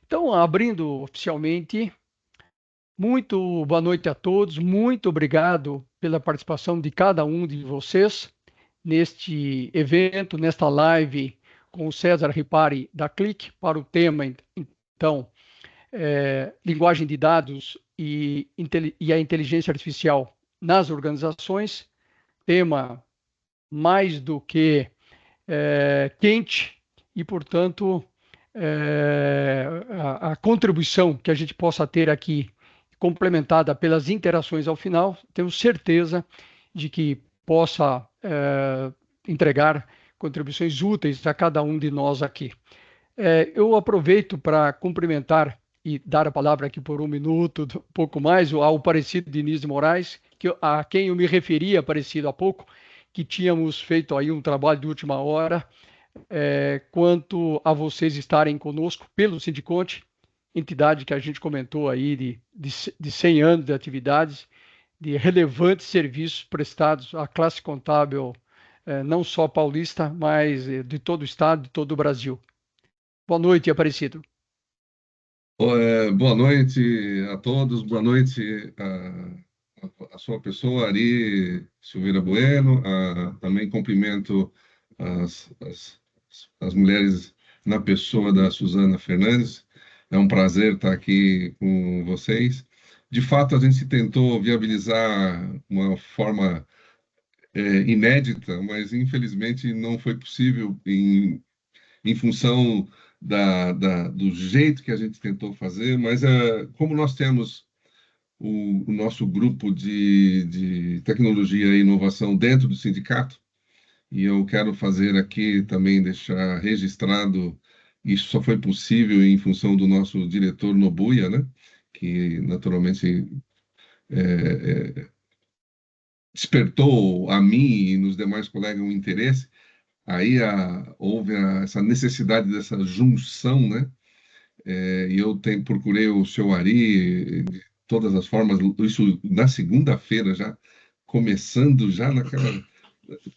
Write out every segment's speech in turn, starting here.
Então, abrindo oficialmente, muito boa noite a todos, muito obrigado pela participação de cada um de vocês neste evento, nesta live com o César Ripari da Click para o tema, então, linguagem de dados e a inteligência artificial nas organizações, tema mais do que quente e, portanto, a contribuição que a gente possa ter aqui, complementada pelas interações ao final, tenho certeza de que possa entregar contribuições úteis a cada um de nós aqui. Eu aproveito para cumprimentar e dar a palavra aqui por um minuto, um pouco mais, ao Aparecido Diniz de Moraes, a quem eu me referia, Aparecido, há pouco, que tínhamos feito aí um trabalho de última hora, quanto a vocês estarem conosco pelo Sindiconte, entidade que a gente comentou aí de 100 anos de atividades, de relevantes serviços prestados à classe contábil, não só paulista, mas de todo o estado, de todo o Brasil. Boa noite, Aparecido. Boa noite a todos, boa noite a sua pessoa, Ari Silveira Bueno. Também cumprimento as mulheres na pessoa da Suzana Fernandes. É um prazer estar aqui com vocês. De fato, a gente tentou viabilizar uma forma inédita, mas infelizmente não foi possível em função do jeito que a gente tentou fazer, mas como nós temos o nosso grupo de tecnologia e inovação dentro do sindicato, e eu quero fazer aqui também deixar registrado, isso só foi possível em função do nosso diretor Nobuya, né? Que naturalmente despertou a mim e nos demais colegas um interesse. Aí houve essa necessidade dessa junção, né? E eu procurei o seu Ari de todas as formas, isso na segunda-feira já, começando já naquela,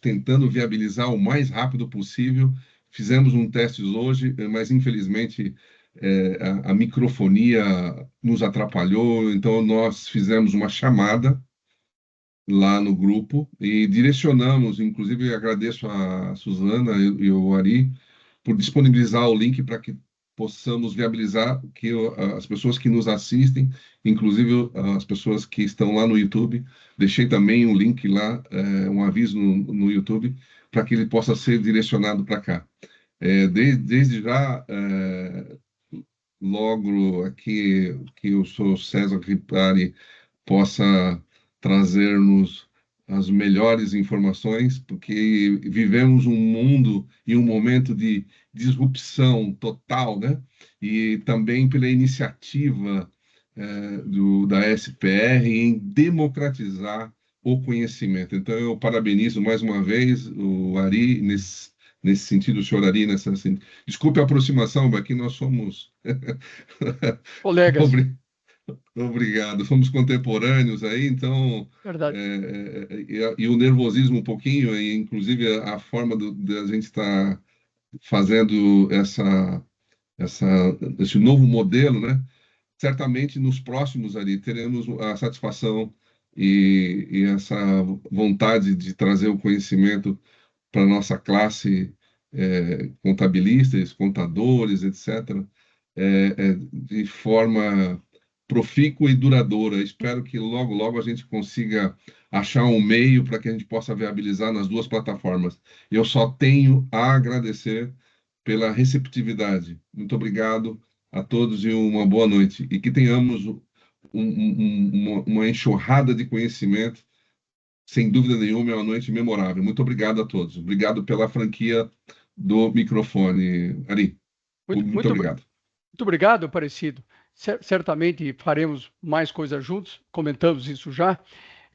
tentando viabilizar o mais rápido possível. Fizemos um teste hoje, mas infelizmente a microfonia nos atrapalhou, então nós fizemos uma chamada lá no grupo e direcionamos, inclusive agradeço a Suzana e o Ari por disponibilizar o link para que possamos viabilizar que as pessoas que nos assistem, inclusive as pessoas que estão lá no YouTube, deixei também um link lá, um aviso no YouTube, para que ele possa ser direcionado para cá. Desde já, logo aqui que eu sou César Ripari, possa trazer-nos as melhores informações, porque vivemos um mundo e um momento de disrupção total, né? E também pela iniciativa da SPR em democratizar o conhecimento. Então, eu parabenizo mais uma vez o Ari nesse sentido, o senhor Ari, desculpe a aproximação, aqui nós somos Colegas, Obrigado. Fomos contemporâneos aí, então, verdade. e o nervosismo um pouquinho, e inclusive a forma de a gente estar fazendo essa, esse novo modelo, né? Certamente nos próximos ali teremos a satisfação e essa vontade de trazer o conhecimento para a nossa classe, contabilistas, contadores, etc., de forma profícua e duradoura. Espero que logo, logo a gente consiga achar um meio para que a gente possa viabilizar nas duas plataformas. Eu só tenho a agradecer pela receptividade. Muito obrigado a todos e uma boa noite. E que tenhamos uma enxurrada de conhecimento. Sem dúvida nenhuma, é uma noite memorável. Muito obrigado a todos. Obrigado pela franquia do microfone, Ari. Muito, Muito muito, obrigado. muito obrigado, Aparecido. Certamente faremos mais coisas juntos, comentamos isso já.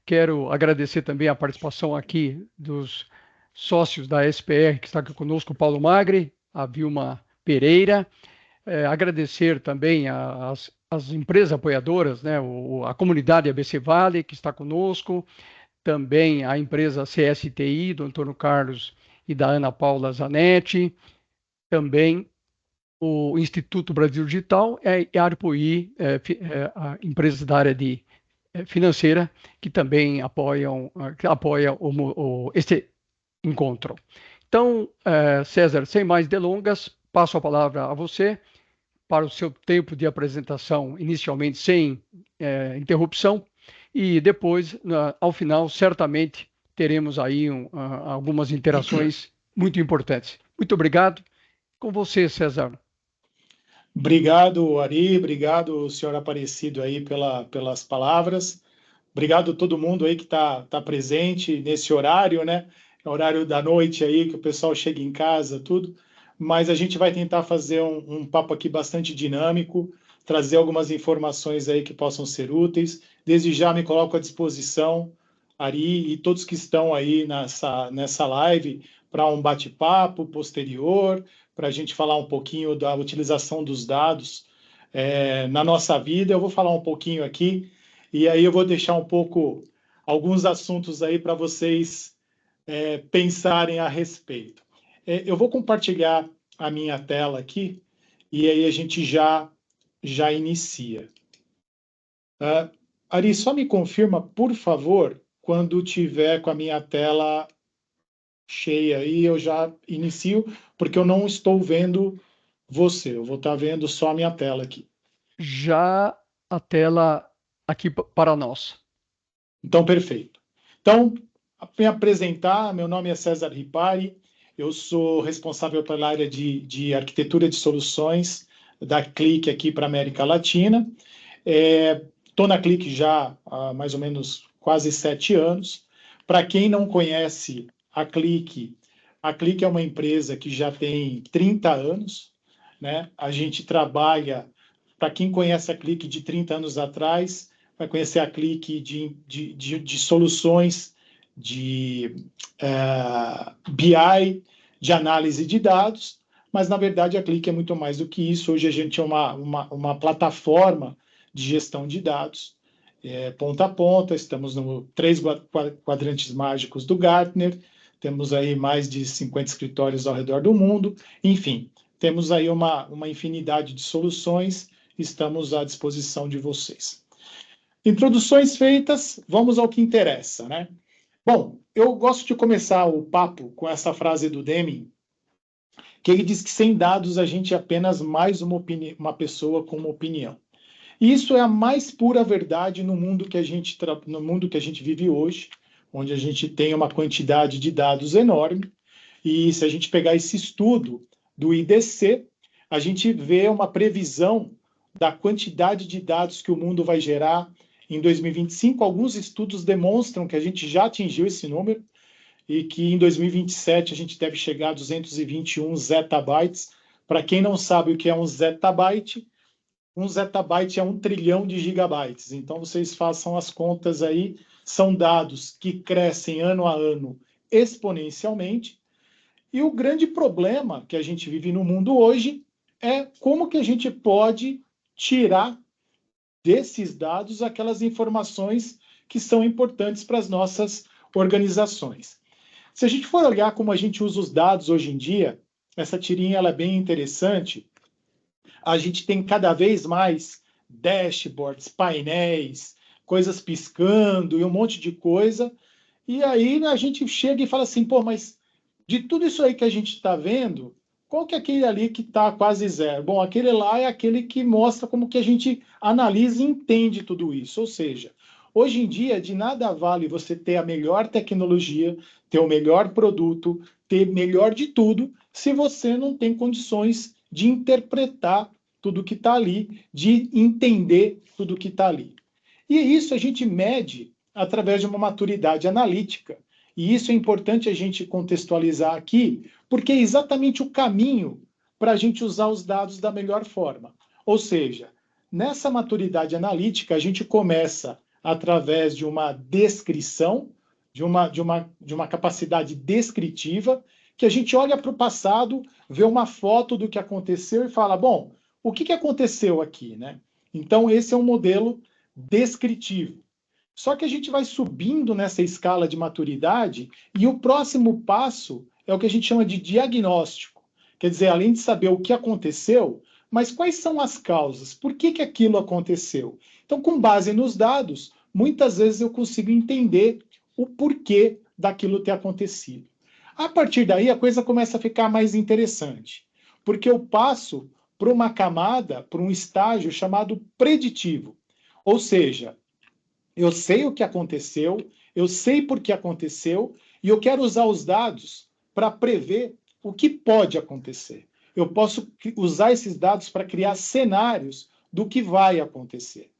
Quero agradecer também a participação aqui dos sócios da SPR, que está aqui conosco, o Paulo Magri, a Vilma Pereira. Agradecer também as empresas apoiadoras, né, a comunidade ABC Vale, que está conosco, também a empresa CSTI, do Antônio Carlos e da Ana Paula Zanetti, também o Instituto Brasil Digital e a Arpoí, a empresa da área financeira, que também apoia este encontro. Então, César, sem mais delongas, passo a palavra a você para o seu tempo de apresentação, inicialmente sem interrupção, e depois, ao final, certamente teremos aí algumas interações muito importantes. Muito obrigado. Com você, César. Obrigado, Ari, obrigado, senhor Aparecido, aí pelas palavras. Obrigado a todo mundo aí que tá presente nesse horário, né? É horário da noite aí, que o pessoal chega em casa, tudo. Mas a gente vai tentar fazer um papo aqui bastante dinâmico, trazer algumas informações aí que possam ser úteis. Desde já me coloco à disposição, Ari, e todos que estão aí nessa live, para um bate-papo posterior, para a gente falar um pouquinho da utilização dos dados na nossa vida. Eu vou falar um pouquinho aqui, e aí eu vou deixar um pouco alguns assuntos aí para vocês pensarem a respeito. Eu vou compartilhar a minha tela aqui, e aí a gente já inicia. Ari, só me confirma, por favor, quando tiver com a minha tela cheia, e eu já inicio, porque eu não estou vendo você, eu vou estar vendo só a minha tela aqui. Já a tela aqui para nós. Então, perfeito. Então, me apresentar, meu nome é César Ripari, eu sou responsável pela área de arquitetura de soluções da Clique aqui para a América Latina. Estou na Clique já há mais ou menos quase 7 anos. Para quem não conhece a Clique é uma empresa que já tem 30 anos, né? A gente trabalha, para quem conhece a Clique de 30 anos atrás, vai conhecer a Clique de soluções de BI, de análise de dados, mas, na verdade, a Clique é muito mais do que isso. Hoje a gente é uma plataforma de gestão de dados, ponta a ponta, estamos nos 3 quadrantes mágicos do Gartner, temos aí mais de 50 escritórios ao redor do mundo, enfim, temos aí uma infinidade de soluções, estamos à disposição de vocês. Introduções feitas, vamos ao que interessa, né? Bom, eu gosto de começar o papo com essa frase do Deming, que ele diz que sem dados a gente é apenas mais uma pessoa com uma opinião. E isso é a mais pura verdade no mundo que a gente vive hoje, onde a gente tem uma quantidade de dados enorme. E se a gente pegar esse estudo do IDC, a gente vê uma previsão da quantidade de dados que o mundo vai gerar em 2025. Alguns estudos demonstram que a gente já atingiu esse número e que em 2027 a gente deve chegar a 221 zettabytes. Para quem não sabe o que é um zettabyte é 1 trilhão de gigabytes. Então, vocês façam as contas aí. São dados que crescem ano a ano exponencialmente. E o grande problema que a gente vive no mundo hoje é como que a gente pode tirar desses dados aquelas informações que são importantes para as nossas organizações. Se a gente for olhar como a gente usa os dados hoje em dia, essa tirinha ela é bem interessante. A gente tem cada vez mais dashboards, painéis, coisas piscando e um monte de coisa. E aí a gente chega e fala assim, pô, mas de tudo isso aí que a gente está vendo, qual que é aquele ali que está quase zero? Bom, aquele lá é aquele que mostra como que a gente analisa e entende tudo isso. Ou seja, hoje em dia, de nada vale você ter a melhor tecnologia, ter o melhor produto, ter melhor de tudo, se você não tem condições de interpretar tudo que está ali, de entender tudo que está ali. E isso a gente mede através de uma maturidade analítica. E isso é importante a gente contextualizar aqui, porque é exatamente o caminho para a gente usar os dados da melhor forma. Ou seja, nessa maturidade analítica, a gente começa através de uma descrição, de uma capacidade descritiva, que a gente olha para o passado, vê uma foto do que aconteceu e fala, bom, o que aconteceu aqui, né? Então, esse é um modelo descritivo. Só que a gente vai subindo nessa escala de maturidade e o próximo passo é o que a gente chama de diagnóstico, Quer dizer, além de saber o que aconteceu, mas quais são as causas? Por que aquilo aconteceu? Então, com base nos dados, muitas vezes eu consigo entender o porquê daquilo ter acontecido. A partir daí, a coisa começa a ficar mais interessante, porque eu passo para uma camada, para um estágio chamado preditivo. Ou seja, eu sei o que aconteceu, eu sei por que aconteceu, e eu quero usar os dados para prever o que pode acontecer. Eu posso usar esses dados para criar cenários do que vai acontecer.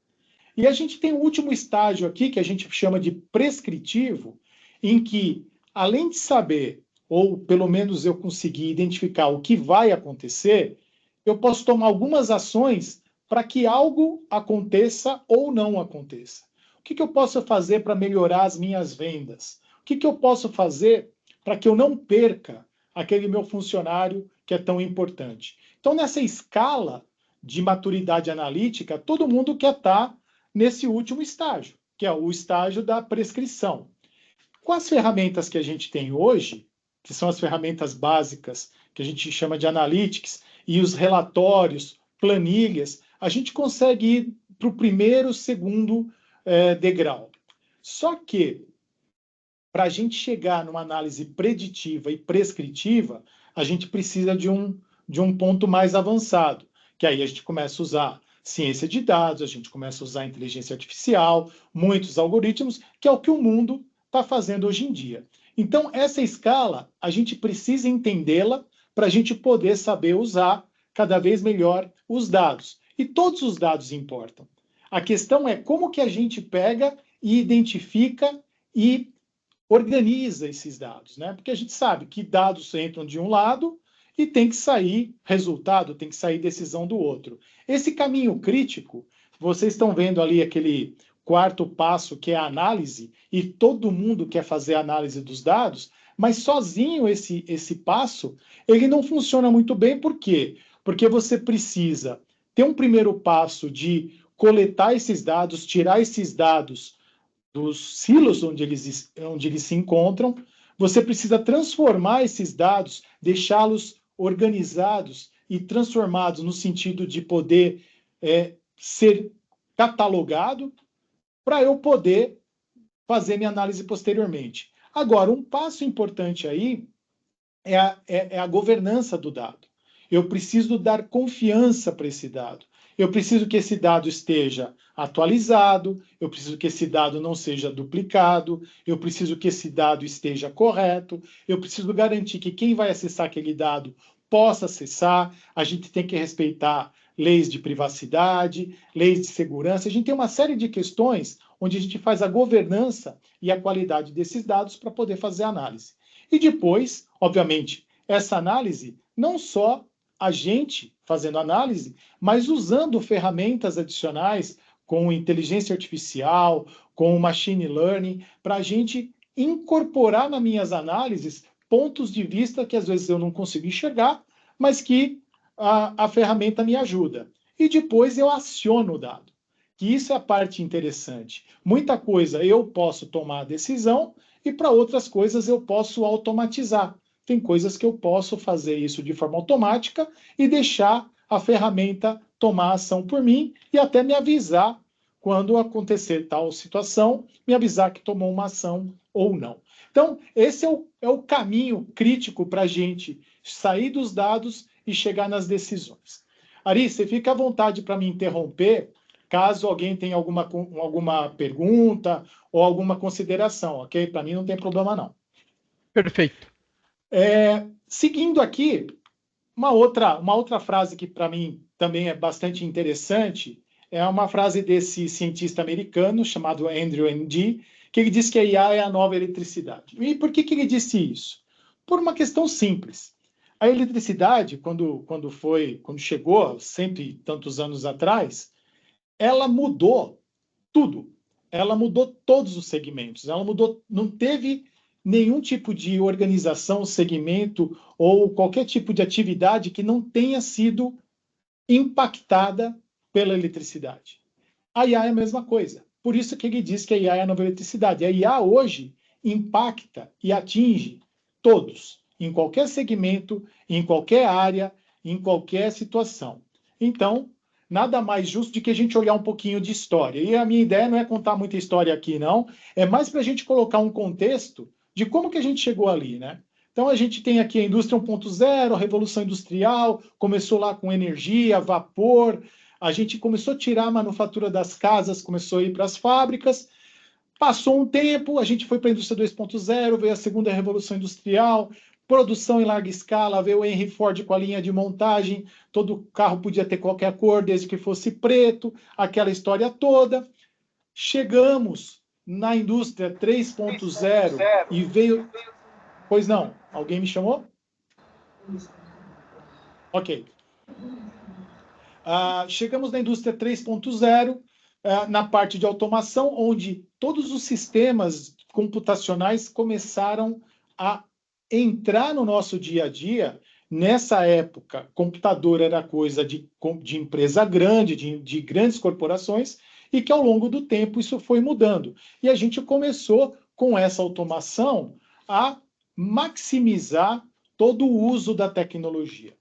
E a gente tem um último estágio aqui, que a gente chama de prescritivo, em que, além de saber, ou pelo menos eu conseguir identificar o que vai acontecer, eu posso tomar algumas ações para que algo aconteça ou não aconteça. O que eu posso fazer para melhorar as minhas vendas? O que eu posso fazer para que eu não perca aquele meu funcionário que é tão importante? Então, nessa escala de maturidade analítica, todo mundo quer estar nesse último estágio, que é o estágio da prescrição. Com as ferramentas que a gente tem hoje, que são as ferramentas básicas, que a gente chama de analytics, e os relatórios, planilhas, a gente consegue ir para o primeiro, segundo degrau. Só que, para a gente chegar numa análise preditiva e prescritiva, a gente precisa de um ponto mais avançado, que aí a gente começa a usar ciência de dados, a gente começa a usar inteligência artificial, muitos algoritmos, que é o que o mundo está fazendo hoje em dia. Então, essa escala, a gente precisa entendê-la para a gente poder saber usar cada vez melhor os dados. E todos os dados importam. A questão é como que a gente pega e identifica e organiza esses dados, né? Porque a gente sabe que dados entram de um lado e tem que sair resultado, tem que sair decisão do outro. Esse caminho crítico, vocês estão vendo ali aquele quarto passo, que é a análise, e todo mundo quer fazer a análise dos dados, mas sozinho esse passo, ele não funciona muito bem. Por quê? Porque você precisa ter um primeiro passo de coletar esses dados, tirar esses dados dos silos onde eles se encontram, você precisa transformar esses dados, deixá-los organizados e transformados no sentido de poder ser catalogado para eu poder fazer minha análise posteriormente. Agora, um passo importante aí é a governança do dado. Eu preciso dar confiança para esse dado. Eu preciso que esse dado esteja atualizado, eu preciso que esse dado não seja duplicado, eu preciso que esse dado esteja correto, eu preciso garantir que quem vai acessar aquele dado possa acessar, a gente tem que respeitar leis de privacidade, leis de segurança, a gente tem uma série de questões onde a gente faz a governança e a qualidade desses dados para poder fazer a análise. E depois, obviamente, essa análise não só a gente fazendo análise, mas usando ferramentas adicionais com inteligência artificial, com machine learning, para a gente incorporar nas minhas análises pontos de vista que às vezes eu não consigo enxergar, mas que a ferramenta me ajuda. E depois eu aciono o dado, que isso é a parte interessante. Muita coisa eu posso tomar a decisão e para outras coisas eu posso automatizar. Tem coisas que eu posso fazer isso de forma automática e deixar a ferramenta tomar a ação por mim e até me avisar quando acontecer tal situação, me avisar que tomou uma ação ou não. Então, esse é o caminho crítico para a gente sair dos dados e chegar nas decisões. Ari, você fica à vontade para me interromper, caso alguém tenha alguma pergunta ou alguma consideração, ok? Para mim não tem problema, não. Perfeito. Seguindo aqui, uma outra frase que para mim também é bastante interessante é uma frase desse cientista americano chamado Andrew Ng, que ele diz que a IA é a nova eletricidade. E por que ele disse isso? Por uma questão simples. A eletricidade, quando chegou, cento e tantos anos atrás, ela mudou tudo. Ela mudou todos os segmentos. Ela mudou, não teve nenhum tipo de organização, segmento ou qualquer tipo de atividade que não tenha sido impactada pela eletricidade. A IA é a mesma coisa. Por isso que ele diz que a IA é a nova eletricidade. A IA hoje impacta e atinge todos. em qualquer segmento, em qualquer área, em qualquer situação. Então, nada mais justo do que a gente olhar um pouquinho de história. E a minha ideia não é contar muita história aqui, não. É mais para a gente colocar um contexto de como que a gente chegou ali, né? Então, a gente tem aqui a indústria 1.0, a revolução industrial, começou lá com energia, vapor, a gente começou a tirar a manufatura das casas, começou a ir para as fábricas, passou um tempo, a gente foi para a indústria 2.0, veio a segunda revolução industrial, produção em larga escala, veio o Henry Ford com a linha de montagem, todo carro podia ter qualquer cor, desde que fosse preto, aquela história toda. Chegamos na indústria 3.0 e veio... Pois não, alguém me chamou? Ok. Chegamos na indústria 3.0, na parte de automação, onde todos os sistemas computacionais começaram a entrar no nosso dia a dia. Nessa época, computador era coisa de empresa grande, de grandes corporações, e que ao longo do tempo isso foi mudando. E a gente começou, com essa automação, a maximizar todo o uso da tecnologia.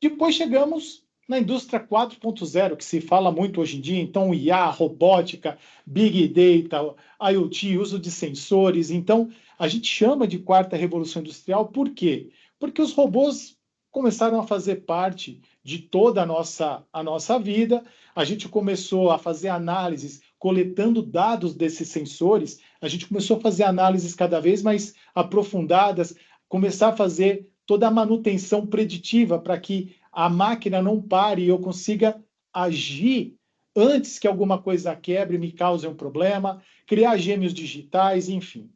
Depois chegamos na indústria 4.0, que se fala muito hoje em dia, então IA, robótica, Big Data, IoT, uso de sensores. Então, a gente chama de quarta revolução industrial, por quê? Porque os robôs começaram a fazer parte de toda a nossa vida, a gente começou a fazer análises, coletando dados desses sensores, a gente começou a fazer análises cada vez mais aprofundadas, começar a fazer toda a manutenção preditiva para que a máquina não pare e eu consiga agir antes que alguma coisa quebre e me cause um problema, criar gêmeos digitais, enfim.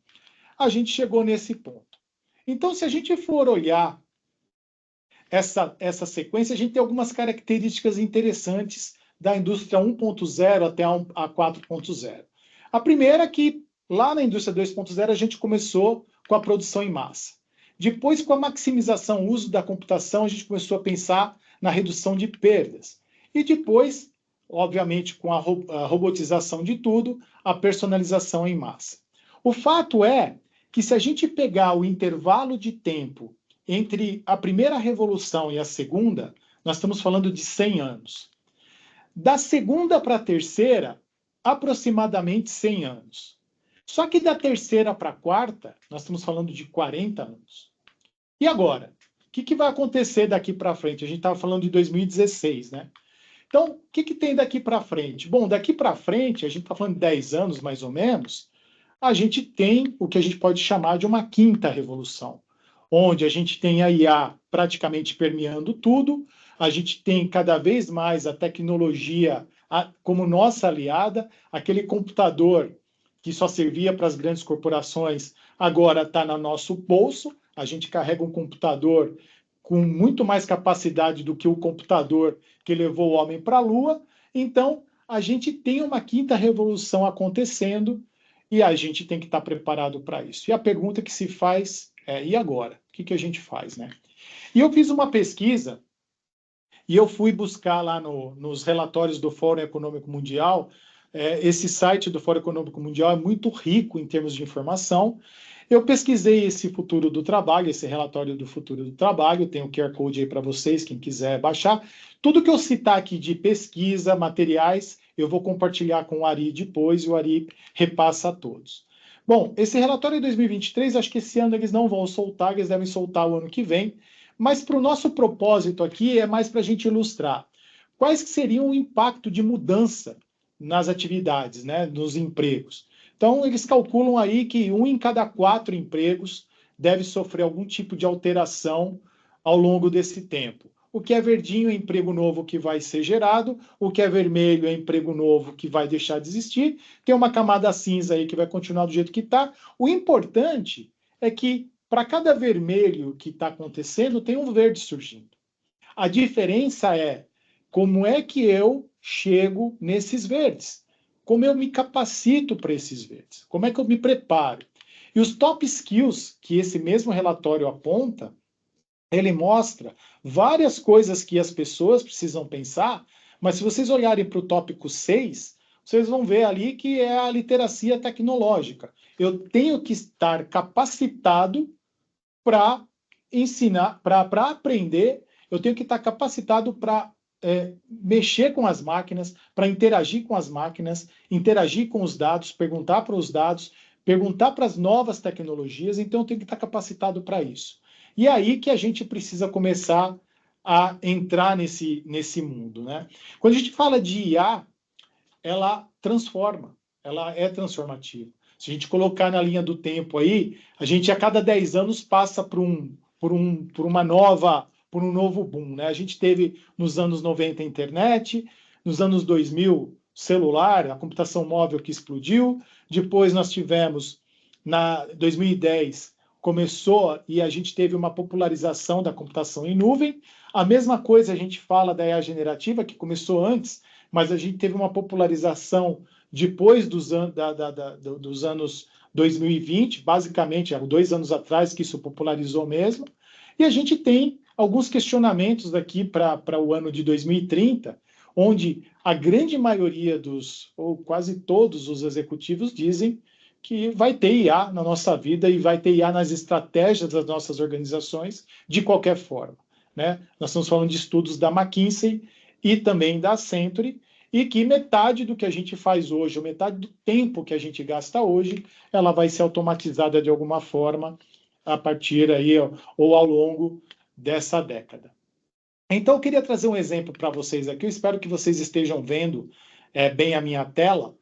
A gente chegou nesse ponto. Então, se a gente for olhar essa sequência, a gente tem algumas características interessantes da indústria 1.0 até a 4.0. A primeira é que, lá na indústria 2.0, a gente começou com a produção em massa. Depois, com a maximização, o uso da computação, a gente começou a pensar na redução de perdas. E depois, obviamente, com a robotização de tudo, a personalização em massa. O fato é que, se a gente pegar o intervalo de tempo entre a primeira revolução e a segunda, nós estamos falando de 100 anos. Da segunda para a terceira, aproximadamente 100 anos. Só que da terceira para a quarta, nós estamos falando de 40 anos. E agora? O que vai acontecer daqui para frente? A gente estava falando de 2016, né? Então, o que tem daqui para frente? Bom, daqui para frente, a gente está falando de 10 anos mais ou menos, a gente tem o que a gente pode chamar de uma quinta revolução, onde a gente tem a IA praticamente permeando tudo, a gente tem cada vez mais a tecnologia como nossa aliada, aquele computador que só servia para as grandes corporações, agora está no nosso bolso, a gente carrega um computador com muito mais capacidade do que o computador que levou o homem para a Lua, então a gente tem uma quinta revolução acontecendo e a gente tem que estar preparado para isso. E a pergunta que se faz é, e agora? O que a gente faz, né? E eu fiz uma pesquisa e eu fui buscar lá nos relatórios do Fórum Econômico Mundial. Esse site do Fórum Econômico Mundial é muito rico em termos de informação. Eu pesquisei esse futuro do trabalho, esse relatório do futuro do trabalho, tem o QR Code aí para vocês, quem quiser baixar. Tudo que eu citar aqui de pesquisa, materiais, eu vou compartilhar com o Ari depois, e o Ari repassa a todos. Bom, esse relatório de 2023, acho que esse ano eles não vão soltar, eles devem soltar o ano que vem, mas para o nosso propósito aqui é mais para a gente ilustrar quais que seriam o impacto de mudança nas atividades, né, nos empregos. Então, eles calculam aí que 1 em cada 4 empregos deve sofrer algum tipo de alteração ao longo desse tempo. O que é verdinho é emprego novo que vai ser gerado, o que é vermelho é emprego novo que vai deixar de existir, tem uma camada cinza aí que vai continuar do jeito que está. O importante é que, para cada vermelho que está acontecendo, tem um verde surgindo. A diferença é como é que eu chego nesses verdes. Como eu me capacito para esses verdes? Como é que eu me preparo? E os top skills que esse mesmo relatório aponta, ele mostra várias coisas que as pessoas precisam pensar, mas se vocês olharem para o tópico 6, vocês vão ver ali que é a literacia tecnológica. Eu tenho que estar capacitado para ensinar, para aprender, eu tenho que estar capacitado para mexer com as máquinas, para interagir com as máquinas, interagir com os dados, perguntar para os dados, perguntar para as novas tecnologias, então eu tenho que estar capacitado para isso. E é aí que a gente precisa começar a entrar nesse mundo, né? Quando a gente fala de IA, ela transforma, ela é transformativa. Se a gente colocar na linha do tempo aí, a gente a cada 10 anos passa por um novo boom, né? A gente teve nos anos 90 a internet, nos anos 2000 celular, a computação móvel que explodiu, depois nós tivemos, na 2010, começou e a gente teve uma popularização da computação em nuvem. A mesma coisa a gente fala da IA generativa, que começou antes, mas a gente teve uma popularização depois dos anos 2020, basicamente, há 2 anos atrás que isso popularizou mesmo. E a gente tem alguns questionamentos daqui para o ano de 2030, onde a grande maioria ou quase todos os executivos dizem que vai ter IA na nossa vida e vai ter IA nas estratégias das nossas organizações de qualquer forma, né? Nós estamos falando de estudos da McKinsey e também da Accenture, e que metade do que a gente faz hoje, ou metade do tempo que a gente gasta hoje, ela vai ser automatizada de alguma forma a partir aí, ou ao longo dessa década. Então, eu queria trazer um exemplo para vocês aqui, eu espero que vocês estejam vendo bem a minha tela.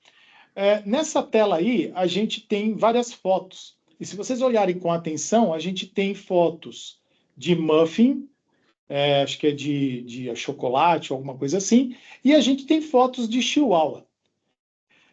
Nessa tela aí, a gente tem várias fotos, e se vocês olharem com atenção, a gente tem fotos de muffin, acho que é de chocolate, alguma coisa assim, e a gente tem fotos de chihuahua.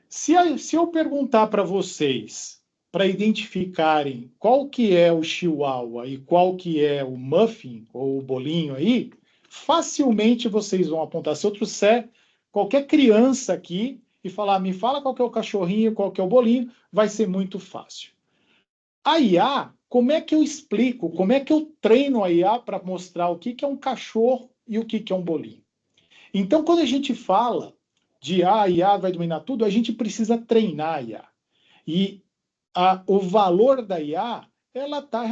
Se eu perguntar para vocês, para identificarem qual que é o chihuahua e qual que é o muffin, ou o bolinho aí, facilmente vocês vão apontar. Se eu trouxer qualquer criança aqui e falar, me fala qual que é o cachorrinho, qual que é o bolinho, vai ser muito fácil. A IA, como é que eu explico, como é que eu treino a IA para mostrar o que é um cachorro e o que é um bolinho? Então, quando a gente fala de a IA vai dominar tudo, a gente precisa treinar a IA. E o valor da IA, ela tá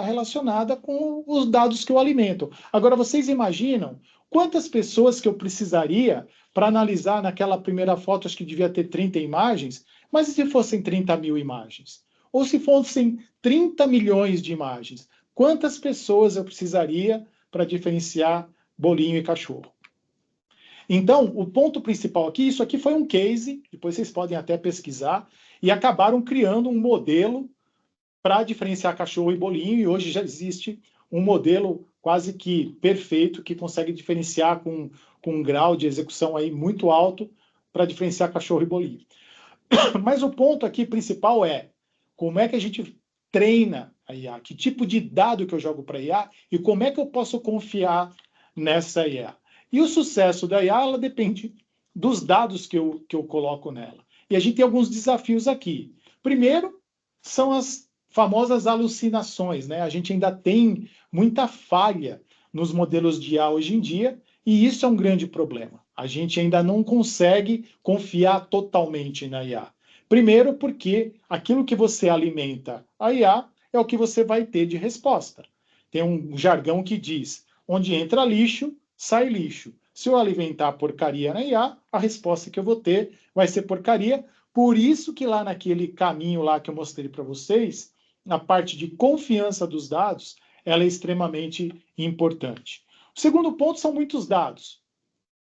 relacionada com os dados que eu alimento. Agora, vocês imaginam quantas pessoas que eu precisaria para analisar naquela primeira foto, acho que devia ter 30 imagens, mas e se fossem 30 mil imagens? Ou se fossem 30 milhões de imagens? Quantas pessoas eu precisaria para diferenciar bolinho e cachorro? Então, o ponto principal aqui, isso aqui foi um case, depois vocês podem até pesquisar, e acabaram criando um modelo para diferenciar cachorro e bolinho, e hoje já existe um modelo quase que perfeito, que consegue diferenciar com um grau de execução aí muito alto para diferenciar cachorro e bolinho. Mas o ponto aqui principal é, como é que a gente treina a IA? Que tipo de dado que eu jogo para a IA? E como é que eu posso confiar nessa IA? E o sucesso da IA, ela depende dos dados que eu coloco nela. E a gente tem alguns desafios aqui. Primeiro, são as famosas alucinações, né? A gente ainda tem muita falha nos modelos de IA hoje em dia, e isso é um grande problema. A gente ainda não consegue confiar totalmente na IA. Primeiro, porque aquilo que você alimenta a IA é o que você vai ter de resposta. Tem um jargão que diz, onde entra lixo, sai lixo. Se eu alimentar porcaria na IA, a resposta que eu vou ter vai ser porcaria. Por isso que lá naquele caminho lá que eu mostrei para vocês, na parte de confiança dos dados, ela é extremamente importante. O segundo ponto são muitos dados.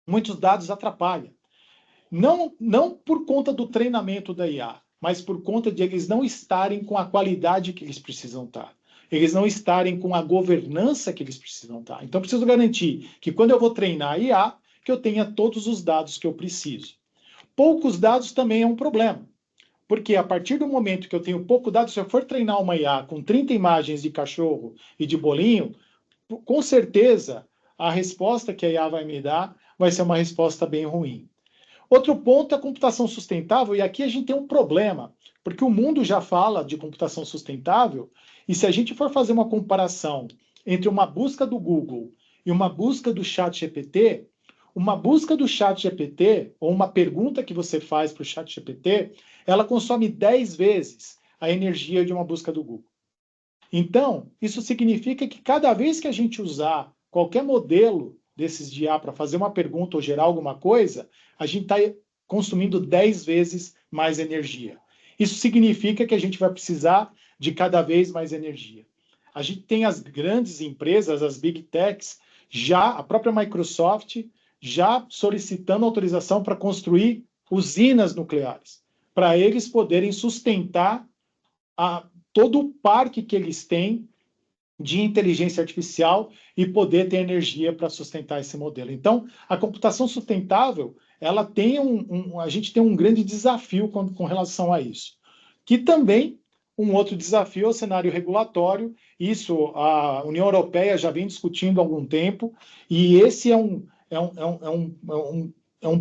Muitos dados atrapalham. Não por conta do treinamento da IA, mas por conta de eles não estarem com a qualidade que eles precisam estar. Eles não estarem com a governança que eles precisam estar. Então, eu preciso garantir que quando eu vou treinar a IA, que eu tenha todos os dados que eu preciso. Poucos dados também é um problema. Porque a partir do momento que eu tenho pouco dado, se eu for treinar uma IA com 30 imagens de cachorro e de bolinho, com certeza a resposta que a IA vai me dar vai ser uma resposta bem ruim. Outro ponto é a computação sustentável, e aqui a gente tem um problema, porque o mundo já fala de computação sustentável, e se a gente for fazer uma comparação entre uma busca do Google e uma busca do ChatGPT, uma busca do ChatGPT, ou uma pergunta que você faz para o ChatGPT, ela consome 10 vezes a energia de uma busca do Google. Então, isso significa que cada vez que a gente usar qualquer modelo desses de IA para fazer uma pergunta ou gerar alguma coisa, a gente está consumindo 10 vezes mais energia. Isso significa que a gente vai precisar de cada vez mais energia. A gente tem as grandes empresas, as Big Techs, já, a própria Microsoft, já solicitando autorização para construir usinas nucleares, para eles poderem sustentar todo o parque que eles têm de inteligência artificial e poder ter energia para sustentar esse modelo. Então, a computação sustentável, ela tem a gente tem um grande desafio com relação a isso. Que também, um outro desafio é o cenário regulatório. Isso a União Europeia já vem discutindo há algum tempo, e esse é um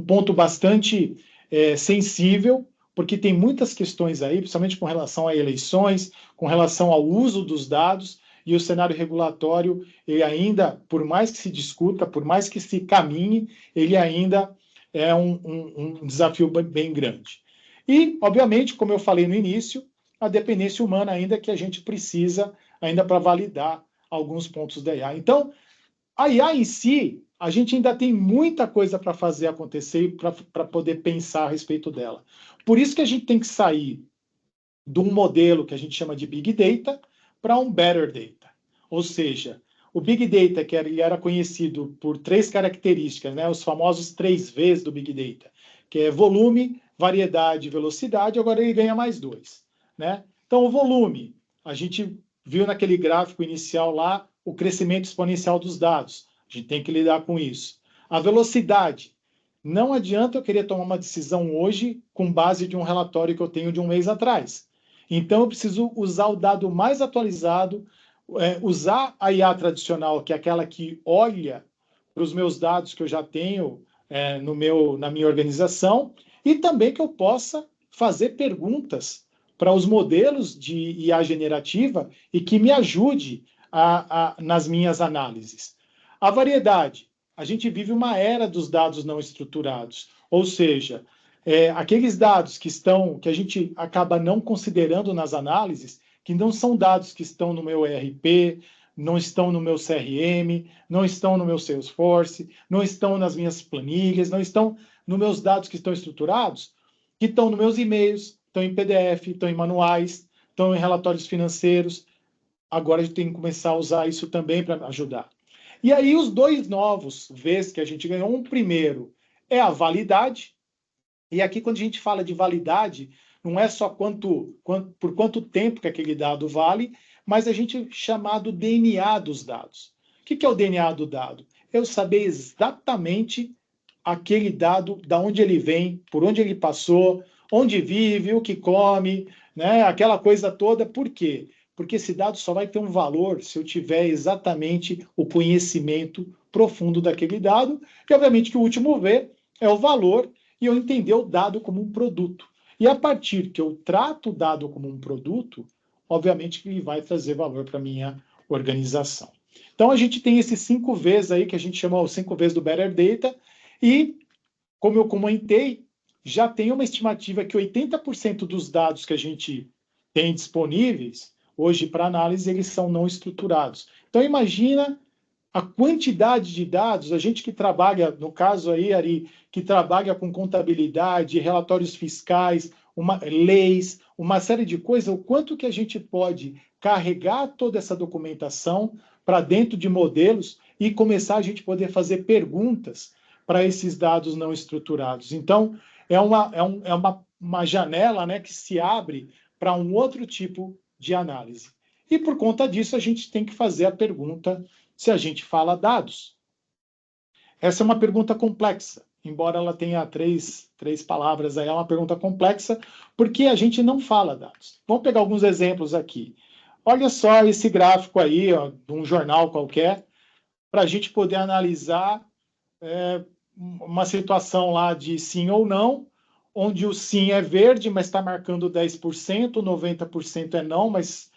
ponto bastante sensível, porque tem muitas questões aí, principalmente com relação a eleições, com relação ao uso dos dados, e o cenário regulatório, ele ainda, por mais que se discuta, por mais que se caminhe, ele ainda é um desafio bem grande. E, obviamente, como eu falei no início, a dependência humana ainda que a gente precisa ainda para validar alguns pontos da IA. Então, a IA em si, a gente ainda tem muita coisa para fazer acontecer e para poder pensar a respeito dela. Por isso que a gente tem que sair de um modelo que a gente chama de Big Data para um Better Data. Ou seja, o Big Data, que era conhecido por 3 características, né, os famosos 3 Vs do Big Data, que é volume, variedade e velocidade, agora ele ganha mais 2. Né? Então, o volume, a gente viu naquele gráfico inicial lá o crescimento exponencial dos dados. A gente tem que lidar com isso. A velocidade. Não adianta eu querer tomar uma decisão hoje com base de um relatório que eu tenho de um mês atrás. Então, eu preciso usar o dado mais atualizado, usar a IA tradicional, que é aquela que olha para os meus dados que eu já tenho na minha organização, e também que eu possa fazer perguntas para os modelos de IA generativa e que me ajude nas minhas análises. A variedade. A gente vive uma era dos dados não estruturados, ou seja, aqueles dados que a gente acaba não considerando nas análises, que não são dados que estão no meu ERP, não estão no meu CRM, não estão no meu Salesforce, não estão nas minhas planilhas, não estão nos meus dados que estão estruturados, que estão nos meus e-mails, estão em PDF, estão em manuais, estão em relatórios financeiros. Agora a gente tem que começar a usar isso também para ajudar. E aí os 2 novos Vs que a gente ganhou, um primeiro é a validade. E aqui, quando a gente fala de validade, não é só por quanto tempo que aquele dado vale, mas a gente chamar do DNA dos dados. O que é o DNA do dado? Eu saber exatamente aquele dado, da onde ele vem, por onde ele passou, onde vive, o que come, né? Aquela coisa toda. Por quê? Porque esse dado só vai ter um valor se eu tiver exatamente o conhecimento profundo daquele dado. E, obviamente, que o último V é o valor, e eu entender o dado como um produto. E a partir que eu trato o dado como um produto, obviamente que ele vai trazer valor para a minha organização. Então, a gente tem esses 5 Vs aí, que a gente chama os 5 Vs do Better Data, e, como eu comentei, já tem uma estimativa que 80% dos dados que a gente tem disponíveis hoje para análise, eles são não estruturados. Então, imagina a quantidade de dados, a gente que trabalha, no caso aí, Ari, que trabalha com contabilidade, relatórios fiscais, leis, uma série de coisas, o quanto que a gente pode carregar toda essa documentação para dentro de modelos e começar a gente poder fazer perguntas para esses dados não estruturados. Então, é uma janela, né, que se abre para um outro tipo de análise. E por conta disso, a gente tem que fazer a pergunta se a gente fala dados. Essa é uma pergunta complexa, embora ela tenha três palavras, aí é uma pergunta complexa, porque a gente não fala dados. Vamos pegar alguns exemplos aqui. Olha só esse gráfico aí, ó, de um jornal qualquer, para a gente poder analisar uma situação lá de sim ou não, onde o sim é verde, mas está marcando 10%, 90% é não, mas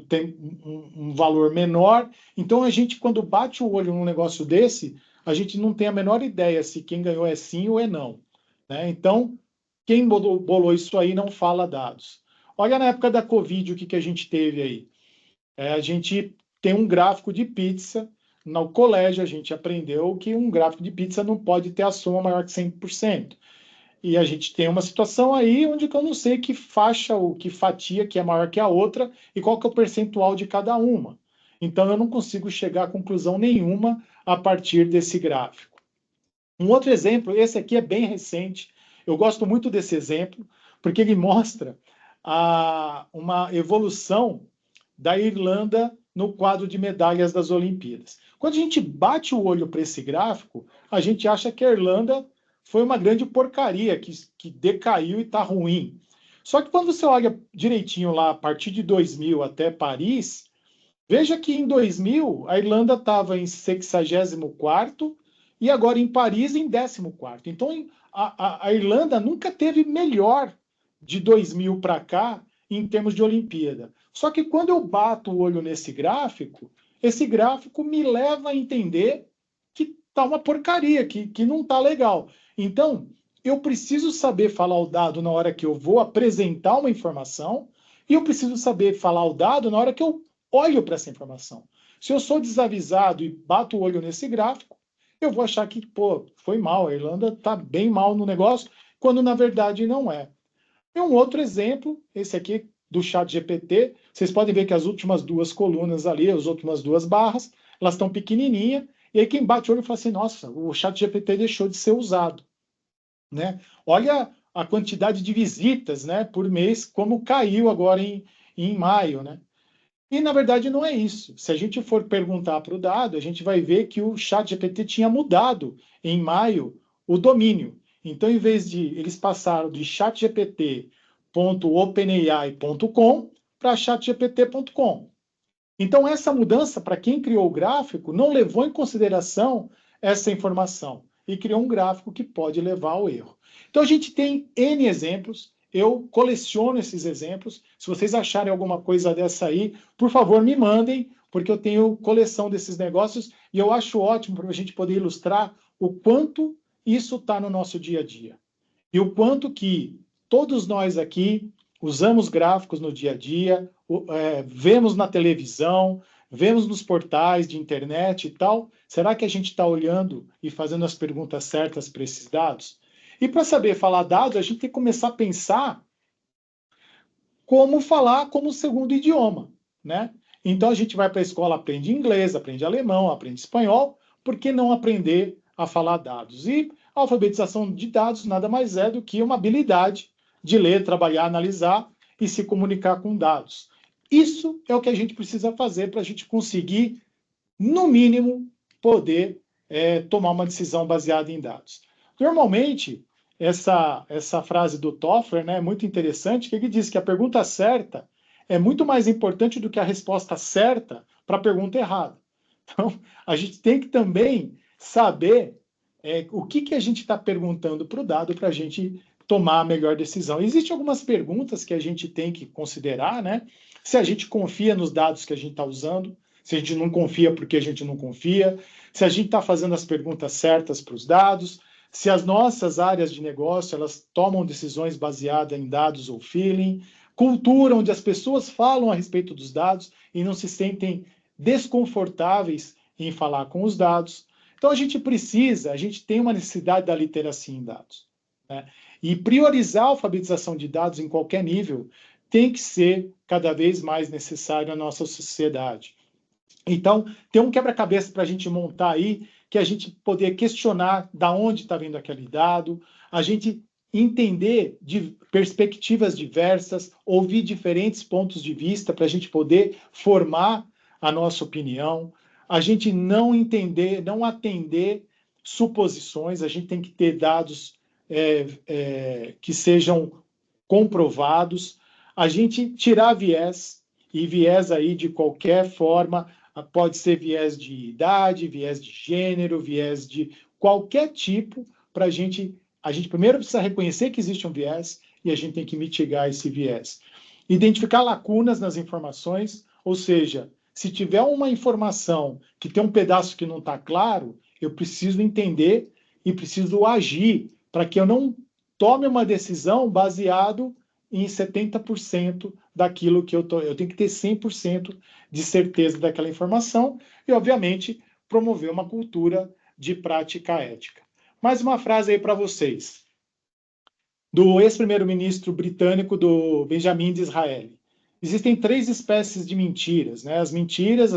tem um valor menor. Então, a gente, quando bate o olho num negócio desse, a gente não tem a menor ideia se quem ganhou é sim ou é não. Né? Então, quem bolou isso aí não fala dados. Olha na época da Covid o que a gente teve aí. A gente tem um gráfico de pizza. No colégio, a gente aprendeu que um gráfico de pizza não pode ter a soma maior que 100%. E a gente tem uma situação aí onde eu não sei que faixa ou que fatia que é maior que a outra e qual que é o percentual de cada uma. Então, eu não consigo chegar a conclusão nenhuma a partir desse gráfico. Um outro exemplo, esse aqui é bem recente, eu gosto muito desse exemplo, porque ele mostra uma evolução da Irlanda no quadro de medalhas das Olimpíadas. Quando a gente bate o olho para esse gráfico, a gente acha que a Irlanda foi uma grande porcaria, que decaiu e está ruim. Só que quando você olha direitinho lá, a partir de 2000 até Paris, veja que em 2000 a Irlanda estava em 64º e agora em Paris em 14º. Então a Irlanda nunca teve melhor de 2000 para cá em termos de Olimpíada. Só que quando eu bato o olho nesse gráfico, esse gráfico me leva a entender que tá uma porcaria, que não tá legal. Então, eu preciso saber falar o dado na hora que eu vou apresentar uma informação e eu preciso saber falar o dado na hora que eu olho para essa informação. Se eu sou desavisado e bato o olho nesse gráfico, eu vou achar que, pô, foi mal, a Irlanda está bem mal no negócio, quando na verdade não é. E um outro exemplo, esse aqui do ChatGPT, vocês podem ver que as últimas duas colunas ali, as últimas duas barras, elas estão pequenininhas, e aí quem bate o olho fala assim, nossa, o ChatGPT deixou de ser usado. Né? Olha a quantidade de visitas, né, por mês, como caiu agora em maio. Né? E, na verdade, não é isso. Se a gente for perguntar para o dado, a gente vai ver que o ChatGPT tinha mudado em maio o domínio. Então, em vez de eles passaram de chatgpt.openai.com para chatgpt.com. Então, essa mudança, para quem criou o gráfico, não levou em consideração essa informação e criou um gráfico que pode levar ao erro. Então, a gente tem N exemplos. Eu coleciono esses exemplos. Se vocês acharem alguma coisa dessa aí, por favor, me mandem, porque eu tenho coleção desses negócios e eu acho ótimo para a gente poder ilustrar o quanto isso está no nosso dia a dia. E o quanto que todos nós aqui usamos gráficos no dia a dia, vemos na televisão, vemos nos portais de internet e tal. Será que a gente está olhando e fazendo as perguntas certas para esses dados? E para saber falar dados, a gente tem que começar a pensar como falar como segundo idioma, né? Então a gente vai para a escola, aprende inglês, aprende alemão, aprende espanhol, por que não aprender a falar dados? E a alfabetização de dados nada mais é do que uma habilidade de ler, trabalhar, analisar e se comunicar com dados. Isso é o que a gente precisa fazer para a gente conseguir, no mínimo, poder tomar uma decisão baseada em dados. Normalmente, essa frase do Toffler, né, é muito interessante, que ele diz que a pergunta certa é muito mais importante do que a resposta certa para a pergunta errada. Então, a gente tem que também saber o que a gente está perguntando para o dado para a gente tomar a melhor decisão. Existem algumas perguntas que a gente tem que considerar, né? Se a gente confia nos dados que a gente está usando, se a gente não confia porque a gente não confia, se a gente está fazendo as perguntas certas para os dados, se as nossas áreas de negócio elas tomam decisões baseadas em dados ou feeling, cultura onde as pessoas falam a respeito dos dados e não se sentem desconfortáveis em falar com os dados. Então a gente tem uma necessidade da literacia em dados. Né? E priorizar a alfabetização de dados em qualquer nível tem que ser cada vez mais necessário na nossa sociedade. Então, tem um quebra-cabeça para a gente montar aí, que a gente poder questionar da onde está vindo aquele dado, a gente entender de perspectivas diversas, ouvir diferentes pontos de vista para a gente poder formar a nossa opinião, a gente não atender suposições, a gente tem que ter dados que sejam comprovados, a gente tirar viés, e viés aí de qualquer forma, pode ser viés de idade, viés de gênero, viés de qualquer tipo, para a gente primeiro precisa reconhecer que existe um viés e a gente tem que mitigar esse viés. Identificar lacunas nas informações, ou seja, se tiver uma informação que tem um pedaço que não está claro, eu preciso entender e preciso agir para que eu não tome uma decisão baseado em 70% daquilo que eu tenho que ter 100% de certeza daquela informação e, obviamente, promover uma cultura de prática ética. Mais uma frase aí para vocês, do ex-primeiro-ministro britânico do Benjamin Disraeli. Existem 3 espécies de mentiras, né? As mentiras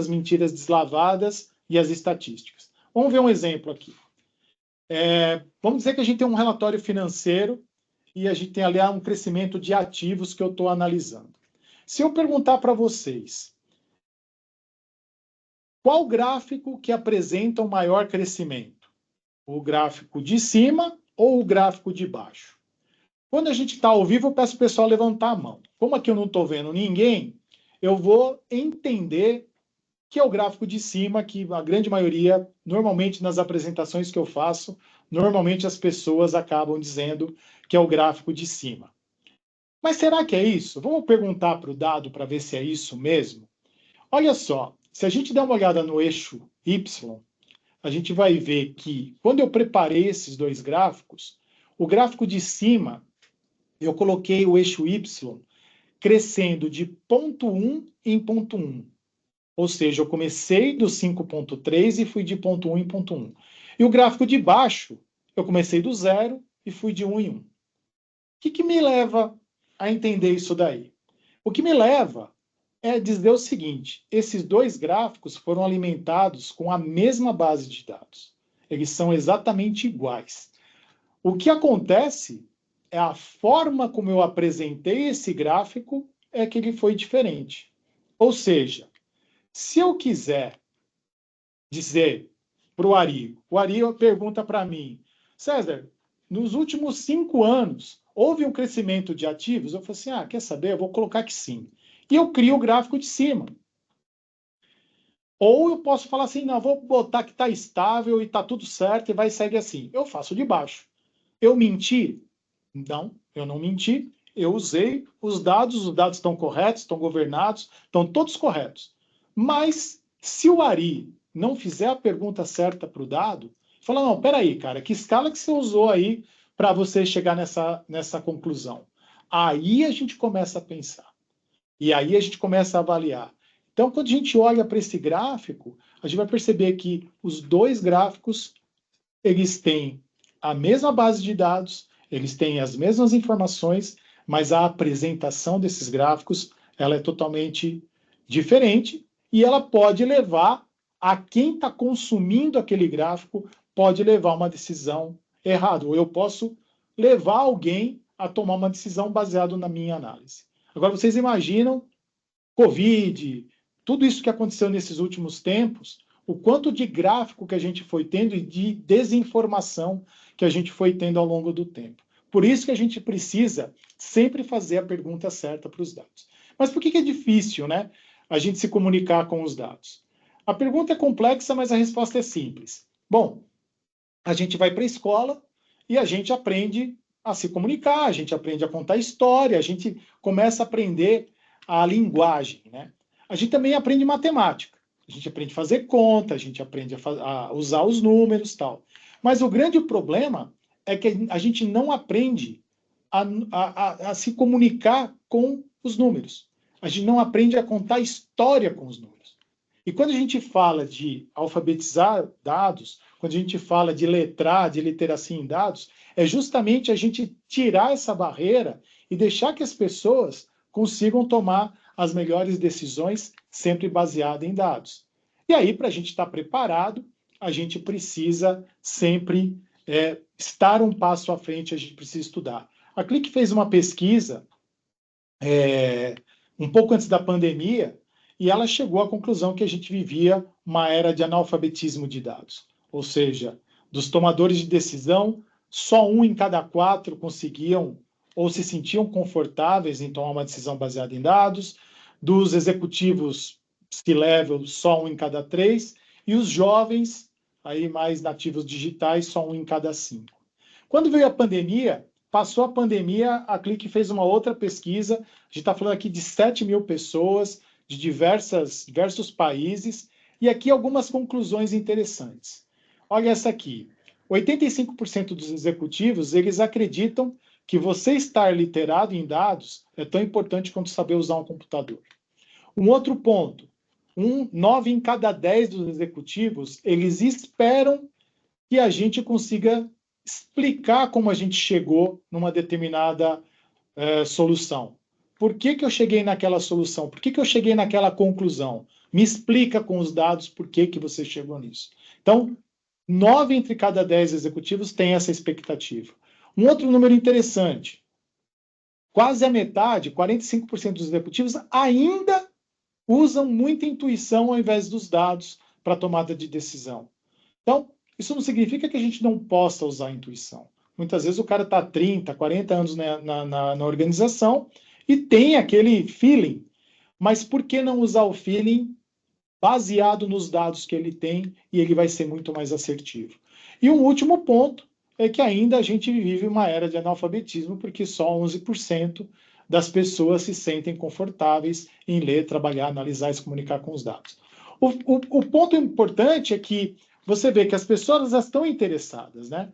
deslavadas e as estatísticas. Vamos ver um exemplo aqui. Vamos dizer que a gente tem um relatório financeiro e a gente tem ali um crescimento de ativos que eu estou analisando. Se eu perguntar para vocês qual gráfico que apresenta o maior crescimento, o gráfico de cima ou o gráfico de baixo? Quando a gente está ao vivo, eu peço o pessoal levantar a mão. Como aqui eu não estou vendo ninguém, eu vou entender que é o gráfico de cima, que a grande maioria, normalmente nas apresentações que eu faço, normalmente as pessoas acabam dizendo que é o gráfico de cima. Mas será que é isso? Vamos perguntar para o dado para ver se é isso mesmo? Olha só, se a gente der uma olhada no eixo Y, a gente vai ver que quando eu preparei esses 2 gráficos, o gráfico de cima, eu coloquei o eixo Y crescendo de ponto 1 em ponto 1. Ou seja, eu comecei do 5.3 e fui de ponto 1 em ponto 1. E o gráfico de baixo, eu comecei do 0 e fui de 1 em 1. O que me leva a entender isso daí? O que me leva é dizer o seguinte, esses 2 gráficos foram alimentados com a mesma base de dados. Eles são exatamente iguais. O que acontece é a forma como eu apresentei esse gráfico é que ele foi diferente. Ou seja, se eu quiser dizer para o Ari pergunta para mim, César, nos últimos 5 anos, houve um crescimento de ativos? Eu falo assim, quer saber? Eu vou colocar que sim. E eu crio o gráfico de cima. Ou eu posso falar assim, não, vou botar que está estável e está tudo certo e vai seguir assim. Eu faço de baixo. Eu menti? Não, eu não menti. Eu usei os dados estão corretos, estão governados, estão todos corretos. Mas se o Ari não fizer a pergunta certa para o dado, fala, não, peraí, cara, que escala que você usou aí para você chegar nessa conclusão? Aí a gente começa a pensar. E aí a gente começa a avaliar. Então, quando a gente olha para esse gráfico, a gente vai perceber que os 2 gráficos, eles têm a mesma base de dados, eles têm as mesmas informações, mas a apresentação desses gráficos, ela é totalmente diferente e ela pode levar a quem está consumindo aquele gráfico, pode levar uma decisão errada, ou eu posso levar alguém a tomar uma decisão baseada na minha análise. Agora, vocês imaginam Covid, tudo isso que aconteceu nesses últimos tempos, o quanto de gráfico que a gente foi tendo e de desinformação que a gente foi tendo ao longo do tempo. Por isso que a gente precisa sempre fazer a pergunta certa para os dados. Mas por que é difícil, né, a gente se comunicar com os dados? A pergunta é complexa, mas a resposta é simples. Bom, a gente vai para a escola e a gente aprende a se comunicar, a gente aprende a contar história, a gente começa a aprender a linguagem, né? A gente também aprende matemática. A gente aprende a fazer conta, a gente aprende a usar os números e tal. Mas o grande problema é que a gente não aprende a se comunicar com os números. A gente não aprende a contar história com os números. E quando a gente fala de alfabetizar dados, quando a gente fala de letrar, de literacia em dados, é justamente a gente tirar essa barreira e deixar que as pessoas consigam tomar as melhores decisões sempre baseadas em dados. E aí, para a gente estar preparado, a gente precisa sempre estar um passo à frente, a gente precisa estudar. A Click fez uma pesquisa um pouco antes da pandemia e ela chegou à conclusão que a gente vivia uma era de analfabetismo de dados. Ou seja, dos tomadores de decisão, só 1 em cada 4 conseguiam ou se sentiam confortáveis em tomar uma decisão baseada em dados, dos executivos C-level, só 1 em cada 3, e os jovens, aí mais nativos digitais, só 1 em cada 5. Quando veio a pandemia, passou a pandemia, a Click fez uma outra pesquisa, a gente está falando aqui de 7 mil pessoas, de diversos países, e aqui algumas conclusões interessantes. Olha essa aqui, 85% dos executivos, eles acreditam que você estar literado em dados é tão importante quanto saber usar um computador. Um outro ponto, 9 em cada 10 dos executivos, eles esperam que a gente consiga explicar como a gente chegou numa determinada solução. Por que eu cheguei naquela solução? Por que eu cheguei naquela conclusão? Me explica com os dados por que você chegou nisso. Então, 9 entre cada 10 executivos têm essa expectativa. Um outro número interessante, quase a metade, 45% dos executivos, ainda usam muita intuição ao invés dos dados para tomada de decisão. Então, isso não significa que a gente não possa usar a intuição. Muitas vezes o cara está 30, 40 anos na organização e tem aquele feeling. Mas por que não usar o feeling baseado nos dados que ele tem e ele vai ser muito mais assertivo? E um último ponto é que ainda a gente vive uma era de analfabetismo, porque só 11% das pessoas se sentem confortáveis em ler, trabalhar, analisar e se comunicar com os dados. O ponto importante é que você vê que as pessoas já estão interessadas, né?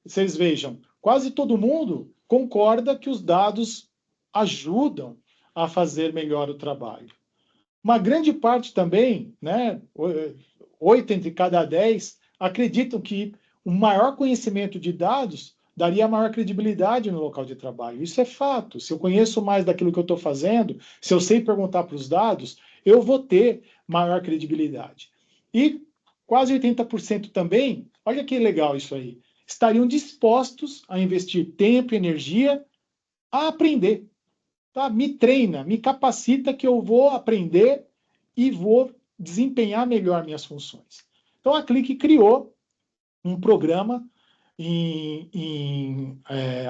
Vocês vejam, quase todo mundo concorda que os dados ajudam a fazer melhor o trabalho. Uma grande parte também, né, 8 entre cada 10, acreditam que o maior conhecimento de dados daria maior credibilidade no local de trabalho. Isso é fato. Se eu conheço mais daquilo que eu estou fazendo, se eu sei perguntar para os dados, eu vou ter maior credibilidade. E quase 80% também, olha que legal isso aí, estariam dispostos a investir tempo e energia a aprender. Tá? Me treina, me capacita que eu vou aprender e vou desempenhar melhor minhas funções. Então a Clique criou um programa em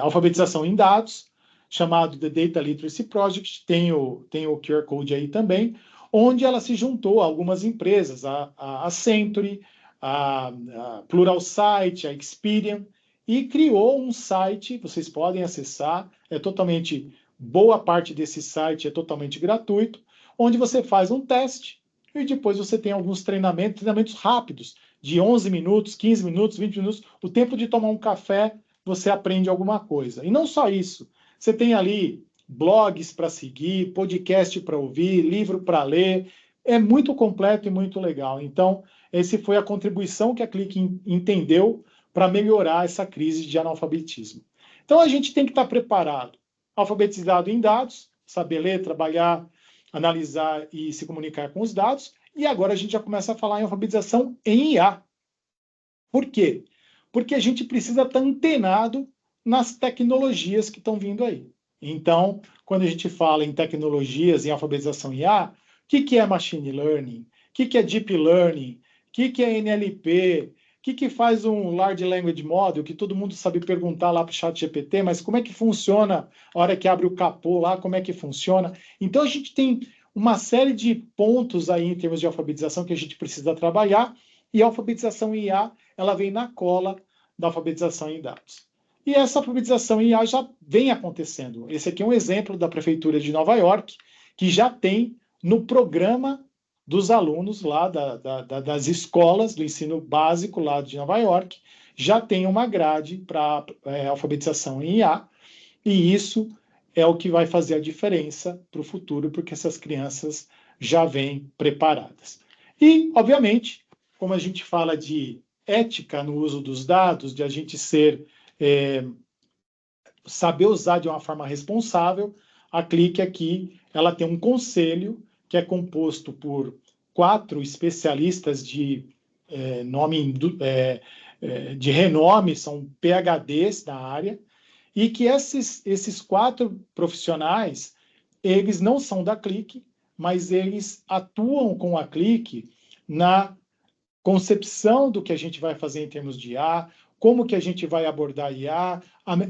alfabetização em dados, chamado The Data Literacy Project, tem o QR Code aí também, onde ela se juntou a algumas empresas, a Century, a Pluralsight, a Experian, e criou um site, vocês podem acessar, boa parte desse site é totalmente gratuito, onde você faz um teste e depois você tem alguns treinamentos rápidos, de 11 minutos, 15 minutos, 20 minutos, o tempo de tomar um café, você aprende alguma coisa. E não só isso, você tem ali blogs para seguir, podcast para ouvir, livro para ler, é muito completo e muito legal. Então, essa foi a contribuição que a Clique entendeu para melhorar essa crise de analfabetismo. Então, a gente tem que estar preparado, alfabetizado em dados, saber ler, trabalhar, analisar e se comunicar com os dados, e agora a gente já começa a falar em alfabetização em IA. Por quê? Porque a gente precisa estar antenado nas tecnologias que estão vindo aí. Então, quando a gente fala em tecnologias em alfabetização em IA, o que é machine learning? O que é deep learning? O que é NLP? O que faz um Large Language Model, que todo mundo sabe perguntar lá para o ChatGPT, mas como é que funciona a hora que abre o capô lá, como é que funciona? Então, a gente tem uma série de pontos aí em termos de alfabetização que a gente precisa trabalhar, e a alfabetização em IA, ela vem na cola da alfabetização em dados. E essa alfabetização em IA já vem acontecendo. Esse aqui é um exemplo da Prefeitura de Nova York, que já tem no programa dos alunos lá das escolas do ensino básico lá de Nova York, já tem uma grade para alfabetização em IA, e isso é o que vai fazer a diferença para o futuro, porque essas crianças já vêm preparadas. E, obviamente, como a gente fala de ética no uso dos dados, de a gente saber usar de uma forma responsável, a Clique aqui, ela tem um conselho que é composto por 4 especialistas de renome, são PhDs da área, e que esses 4 profissionais, eles não são da Clique, mas eles atuam com a Clique na concepção do que a gente vai fazer em termos de IA, como que a gente vai abordar IA,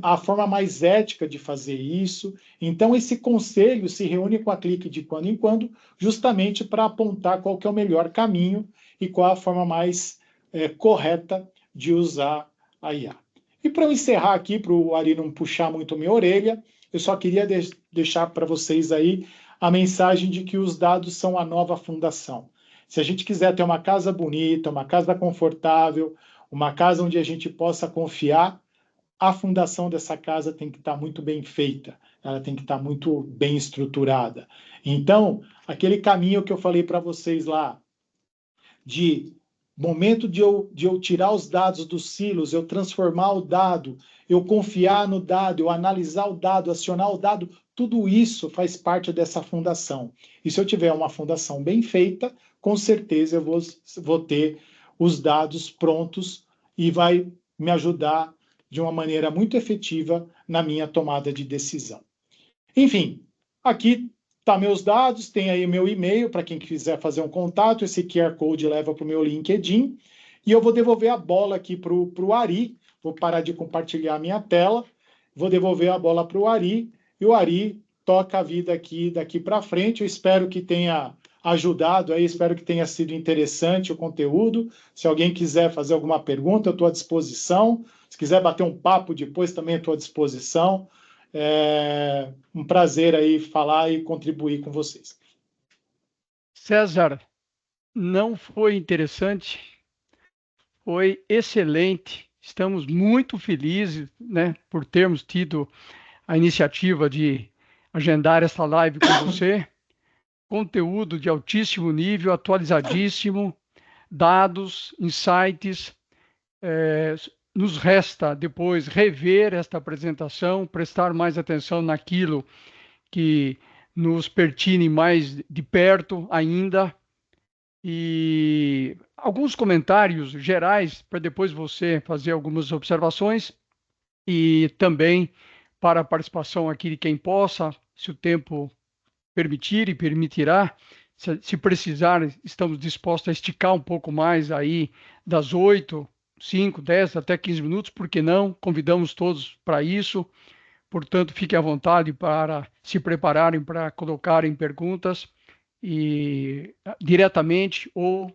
a forma mais ética de fazer isso. Então, esse conselho se reúne com a Clique de quando em quando, justamente para apontar qual que é o melhor caminho e qual a forma mais correta de usar a IA. E para eu encerrar aqui, para o Ari não puxar muito minha orelha, eu só queria deixar para vocês aí a mensagem de que os dados são a nova fundação. Se a gente quiser ter uma casa bonita, uma casa confortável, uma casa onde a gente possa confiar, a fundação dessa casa tem que estar muito bem feita, ela tem que estar muito bem estruturada. Então, aquele caminho que eu falei para vocês lá, de momento de eu tirar os dados dos silos, eu transformar o dado, eu confiar no dado, eu analisar o dado, acionar o dado, tudo isso faz parte dessa fundação. E se eu tiver uma fundação bem feita, com certeza eu vou ter os dados prontos e vai me ajudar de uma maneira muito efetiva na minha tomada de decisão. Enfim, aqui tá meus dados, tem aí meu e-mail para quem quiser fazer um contato, esse QR Code leva para o meu LinkedIn, e eu vou devolver a bola aqui para o Ari, vou parar de compartilhar a minha tela, vou devolver a bola para o Ari, e o Ari toca a vida aqui daqui para frente. Eu espero que tenha ajudado aí, espero que tenha sido interessante o conteúdo. Se alguém quiser fazer alguma pergunta, eu estou à disposição. Se quiser bater um papo depois, também estou à disposição. É um prazer aí falar e contribuir com vocês. César, não foi interessante, foi excelente. Estamos muito felizes, né, por termos tido a iniciativa de agendar essa live com você. Conteúdo de altíssimo nível, atualizadíssimo, dados, insights. Nos resta depois rever esta apresentação, prestar mais atenção naquilo que nos pertine mais de perto ainda, e alguns comentários gerais para depois você fazer algumas observações, e também para a participação aqui de quem possa, se o tempo permitir e permitirá. Se precisar, estamos dispostos a esticar um pouco mais aí das 8, 5, 10, até 15 minutos, por que não? Convidamos todos para isso. Portanto, fiquem à vontade para se prepararem para colocarem perguntas e diretamente ou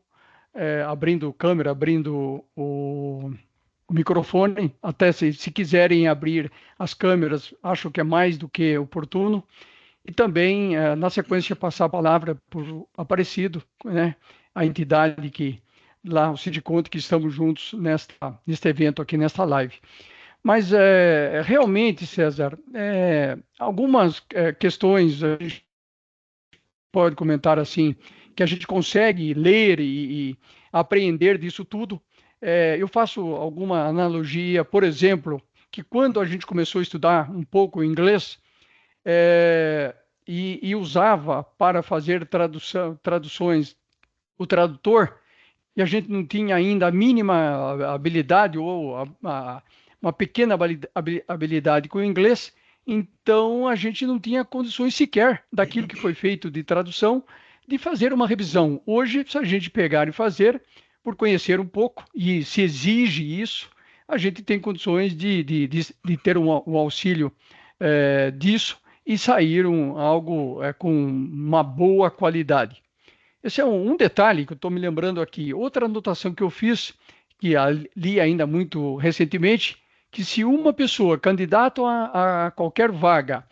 abrindo câmera, abrindo o microfone, até se quiserem abrir as câmeras, acho que é mais do que oportuno. E também, na sequência, passar a palavra para o Aparecido, né, a entidade que lá, o Sindiconte, que estamos juntos neste evento aqui, nesta live. Mas, realmente, César, algumas questões a gente pode comentar assim, que a gente consegue ler e apreender disso tudo. Eu faço alguma analogia, por exemplo, que quando a gente começou a estudar um pouco inglês, e usava para fazer traduções o tradutor, e a gente não tinha ainda a mínima habilidade ou uma pequena habilidade com o inglês, então a gente não tinha condições sequer daquilo que foi feito de tradução, de fazer uma revisão. Hoje, se a gente pegar e fazer, por conhecer um pouco, e se exige isso, a gente tem condições de ter um auxílio disso, e sair algo com uma boa qualidade. Esse é um detalhe que eu estou me lembrando aqui. Outra anotação que eu fiz, que li ainda muito recentemente, que se uma pessoa, candidato a qualquer vaga,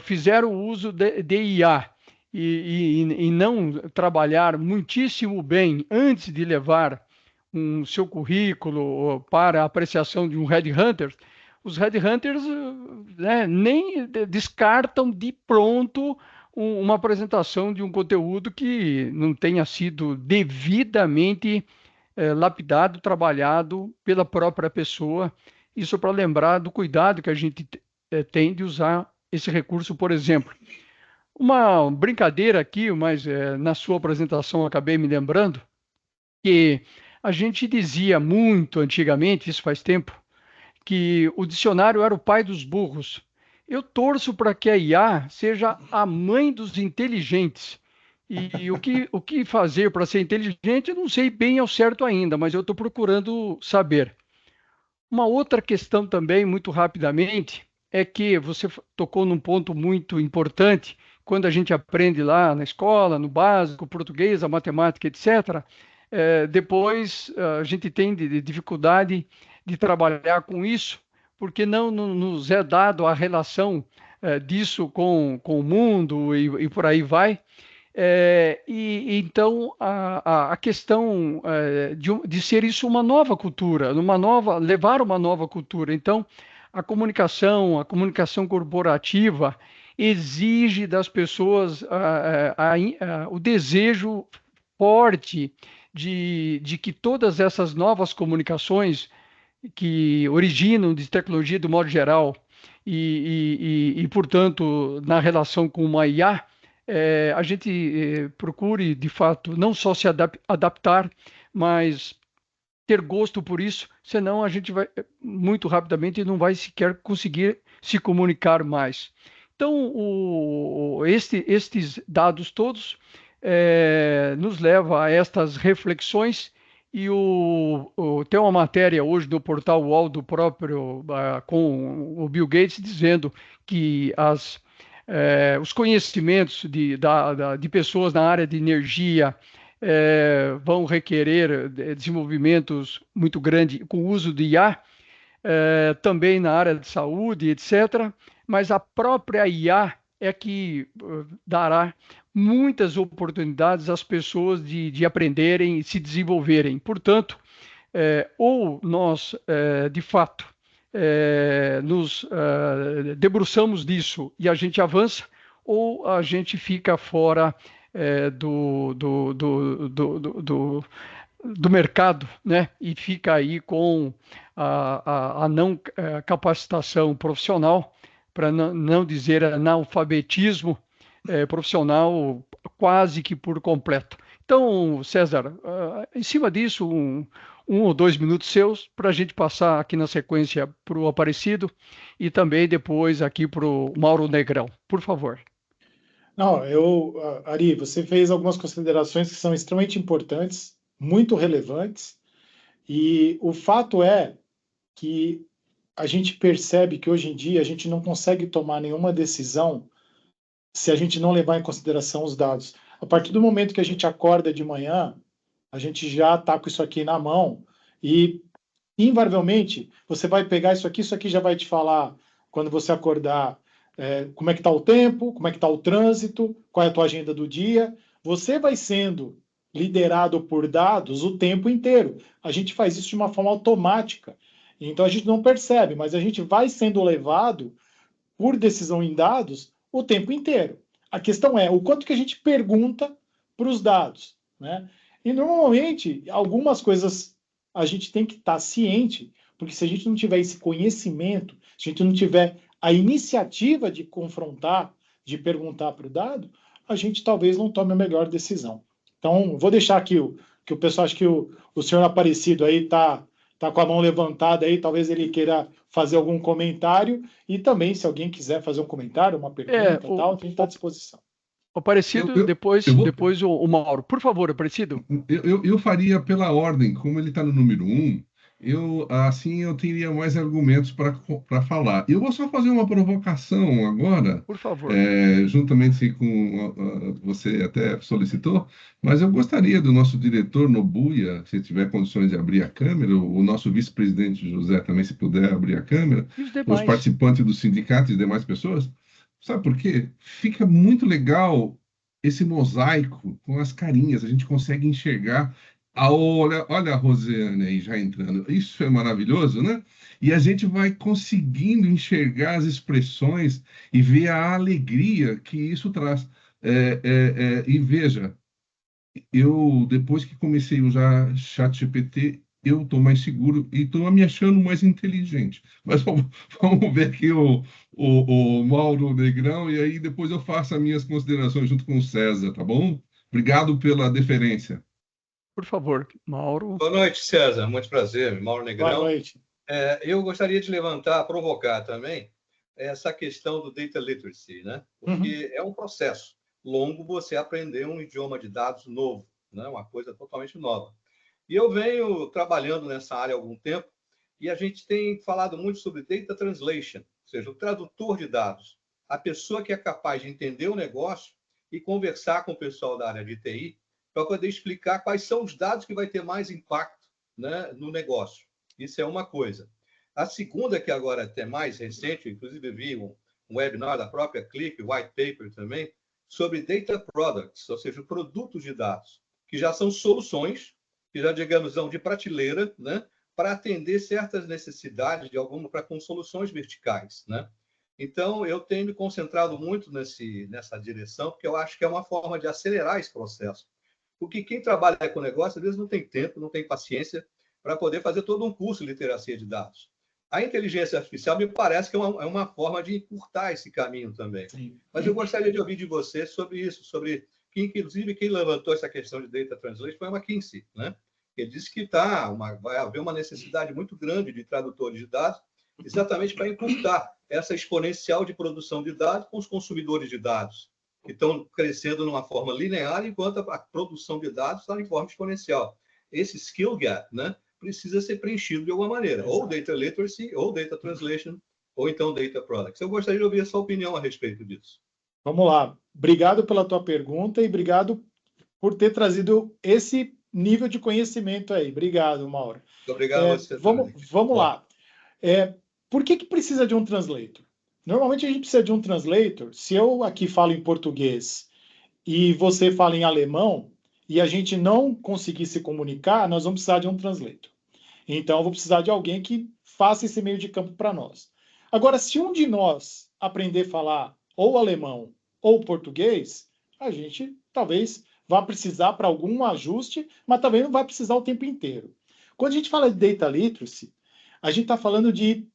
fizer o uso de IA e não trabalhar muitíssimo bem antes de levar seu currículo para a apreciação de um headhunter, os headhunters, né, nem descartam de pronto uma apresentação de um conteúdo que não tenha sido devidamente lapidado, trabalhado pela própria pessoa. Isso para lembrar do cuidado que a gente tem de usar esse recurso, por exemplo. Uma brincadeira aqui, mas na sua apresentação eu acabei me lembrando, que a gente dizia muito antigamente, isso faz tempo, que o dicionário era o pai dos burros. Eu torço para que a IA seja a mãe dos inteligentes. E o que fazer para ser inteligente, eu não sei bem ao certo ainda, mas eu estou procurando saber. Uma outra questão também, muito rapidamente, é que você tocou num ponto muito importante, quando a gente aprende lá na escola, no básico, português, a matemática, etc., depois a gente tem dificuldade de trabalhar com isso, porque não nos é dado a relação disso com o mundo e por aí vai. Então, a questão de ser isso uma nova cultura, levar uma nova cultura. Então, a comunicação corporativa exige das pessoas o desejo forte de que todas essas novas comunicações que originam de tecnologia do modo geral portanto, na relação com uma IA, a gente procure, de fato, não só se adaptar, mas ter gosto por isso, senão a gente vai muito rapidamente não vai sequer conseguir se comunicar mais. Então, estes dados todos nos levam a estas reflexões e tem uma matéria hoje no portal UOL do próprio com o Bill Gates dizendo que os conhecimentos de pessoas na área de energia vão requerer desenvolvimentos muito grandes com o uso de IA, também na área de saúde, etc. Mas a própria IA é que dará muitas oportunidades às pessoas de aprenderem e se desenvolverem. Portanto, ou nós, de fato, nos debruçamos disso e a gente avança, ou a gente fica fora do mercado, né? E fica aí com a não capacitação profissional, para não dizer analfabetismo profissional quase que por completo. Então, César, em cima disso, um ou 2 minutos seus para a gente passar aqui na sequência para o Aparecido e também depois aqui para o Mauro Negrão. Por favor. Não, Ari, você fez algumas considerações que são extremamente importantes, muito relevantes, e o fato é que a gente percebe que hoje em dia a gente não consegue tomar nenhuma decisão se a gente não levar em consideração os dados. A partir do momento que a gente acorda de manhã, a gente já está com isso aqui na mão e, invariavelmente, você vai pegar isso aqui já vai te falar, quando você acordar, como é que está o tempo, como é que está o trânsito, qual é a tua agenda do dia. Você vai sendo liderado por dados o tempo inteiro. A gente faz isso de uma forma automática. Então, a gente não percebe, mas a gente vai sendo levado por decisão em dados o tempo inteiro. A questão é o quanto que a gente pergunta para os dados, né? E normalmente algumas coisas a gente tem que estar ciente, porque se a gente não tiver esse conhecimento, se a gente não tiver a iniciativa de confrontar, de perguntar para o dado, a gente talvez não tome a melhor decisão. Então, vou deixar aqui que o pessoal, acho que o senhor Aparecido aí está com a mão levantada aí, talvez ele queira fazer algum comentário, e também, se alguém quiser fazer um comentário, uma pergunta, tal, a gente está à disposição. Aparecido, depois o Mauro. Por favor, Aparecido. Eu faria pela ordem, como ele está no número 1, assim eu teria mais argumentos para falar. Eu vou só fazer uma provocação agora, por favor. Juntamente com você até solicitou, mas eu gostaria do nosso diretor Nobuya, se tiver condições de abrir a câmera, o nosso vice-presidente José também, se puder abrir a câmera, os participantes do sindicato e demais pessoas. Sabe por quê? Fica muito legal esse mosaico com as carinhas, a gente consegue enxergar. Olha a Rosiane aí já entrando. Isso é maravilhoso, né? E a gente vai conseguindo enxergar as expressões e ver a alegria que isso traz. E veja, depois que comecei a usar ChatGPT, eu estou mais seguro e estou me achando mais inteligente. Mas vamos ver aqui o Mauro Negrão e aí depois eu faço as minhas considerações junto com o César, tá bom? Obrigado pela deferência. Por favor, Mauro. Boa noite, César. Muito prazer. Mauro Negrão. Boa noite. Eu gostaria de provocar também essa questão do data literacy, né? Porque é um processo longo você aprender um idioma de dados novo, né? Uma coisa totalmente nova. E eu venho trabalhando nessa área há algum tempo e a gente tem falado muito sobre data translation, ou seja, o tradutor de dados, a pessoa que é capaz de entender o negócio e conversar com o pessoal da área de TI para poder explicar quais são os dados que vai ter mais impacto, né, no negócio. Isso é uma coisa. A segunda, que agora é até mais recente, inclusive vi um webinar da própria Click, white paper também, sobre data products, ou seja, produtos de dados, que já são soluções, que já, digamos, são de prateleira, né, para atender certas necessidades com soluções verticais, né? Então, eu tenho me concentrado muito nessa direção, porque eu acho que é uma forma de acelerar esse processo. Porque quem trabalha com negócio, às vezes, não tem tempo, não tem paciência para poder fazer todo um curso de literacia de dados. A inteligência artificial me parece que é uma forma de encurtar esse caminho também. Sim. Mas eu gostaria de ouvir de você sobre isso, sobre que, inclusive, quem levantou essa questão de data translation foi a McKinsey, né? Ele disse que vai haver uma necessidade muito grande de tradutores de dados, exatamente para encurtar essa exponencial de produção de dados com os consumidores de dados, que estão crescendo de uma forma linear, enquanto a produção de dados está em forma exponencial. Esse skill gap, né, precisa ser preenchido de alguma maneira, ou data literacy, ou data translation, ou então data products. Eu gostaria de ouvir a sua opinião a respeito disso. Vamos lá. Obrigado pela tua pergunta e obrigado por ter trazido esse nível de conhecimento aí. Obrigado, Mauro. Muito obrigado a você. Vamos lá. Por que precisa de um translator? Normalmente a gente precisa de um translator. Se eu aqui falo em português e você fala em alemão e a gente não conseguir se comunicar, nós vamos precisar de um translator. Então eu vou precisar de alguém que faça esse meio de campo para nós. Agora, se um de nós aprender a falar ou alemão ou português, a gente talvez vá precisar para algum ajuste, mas também não vai precisar o tempo inteiro. Quando a gente fala de data literacy, a gente está falando de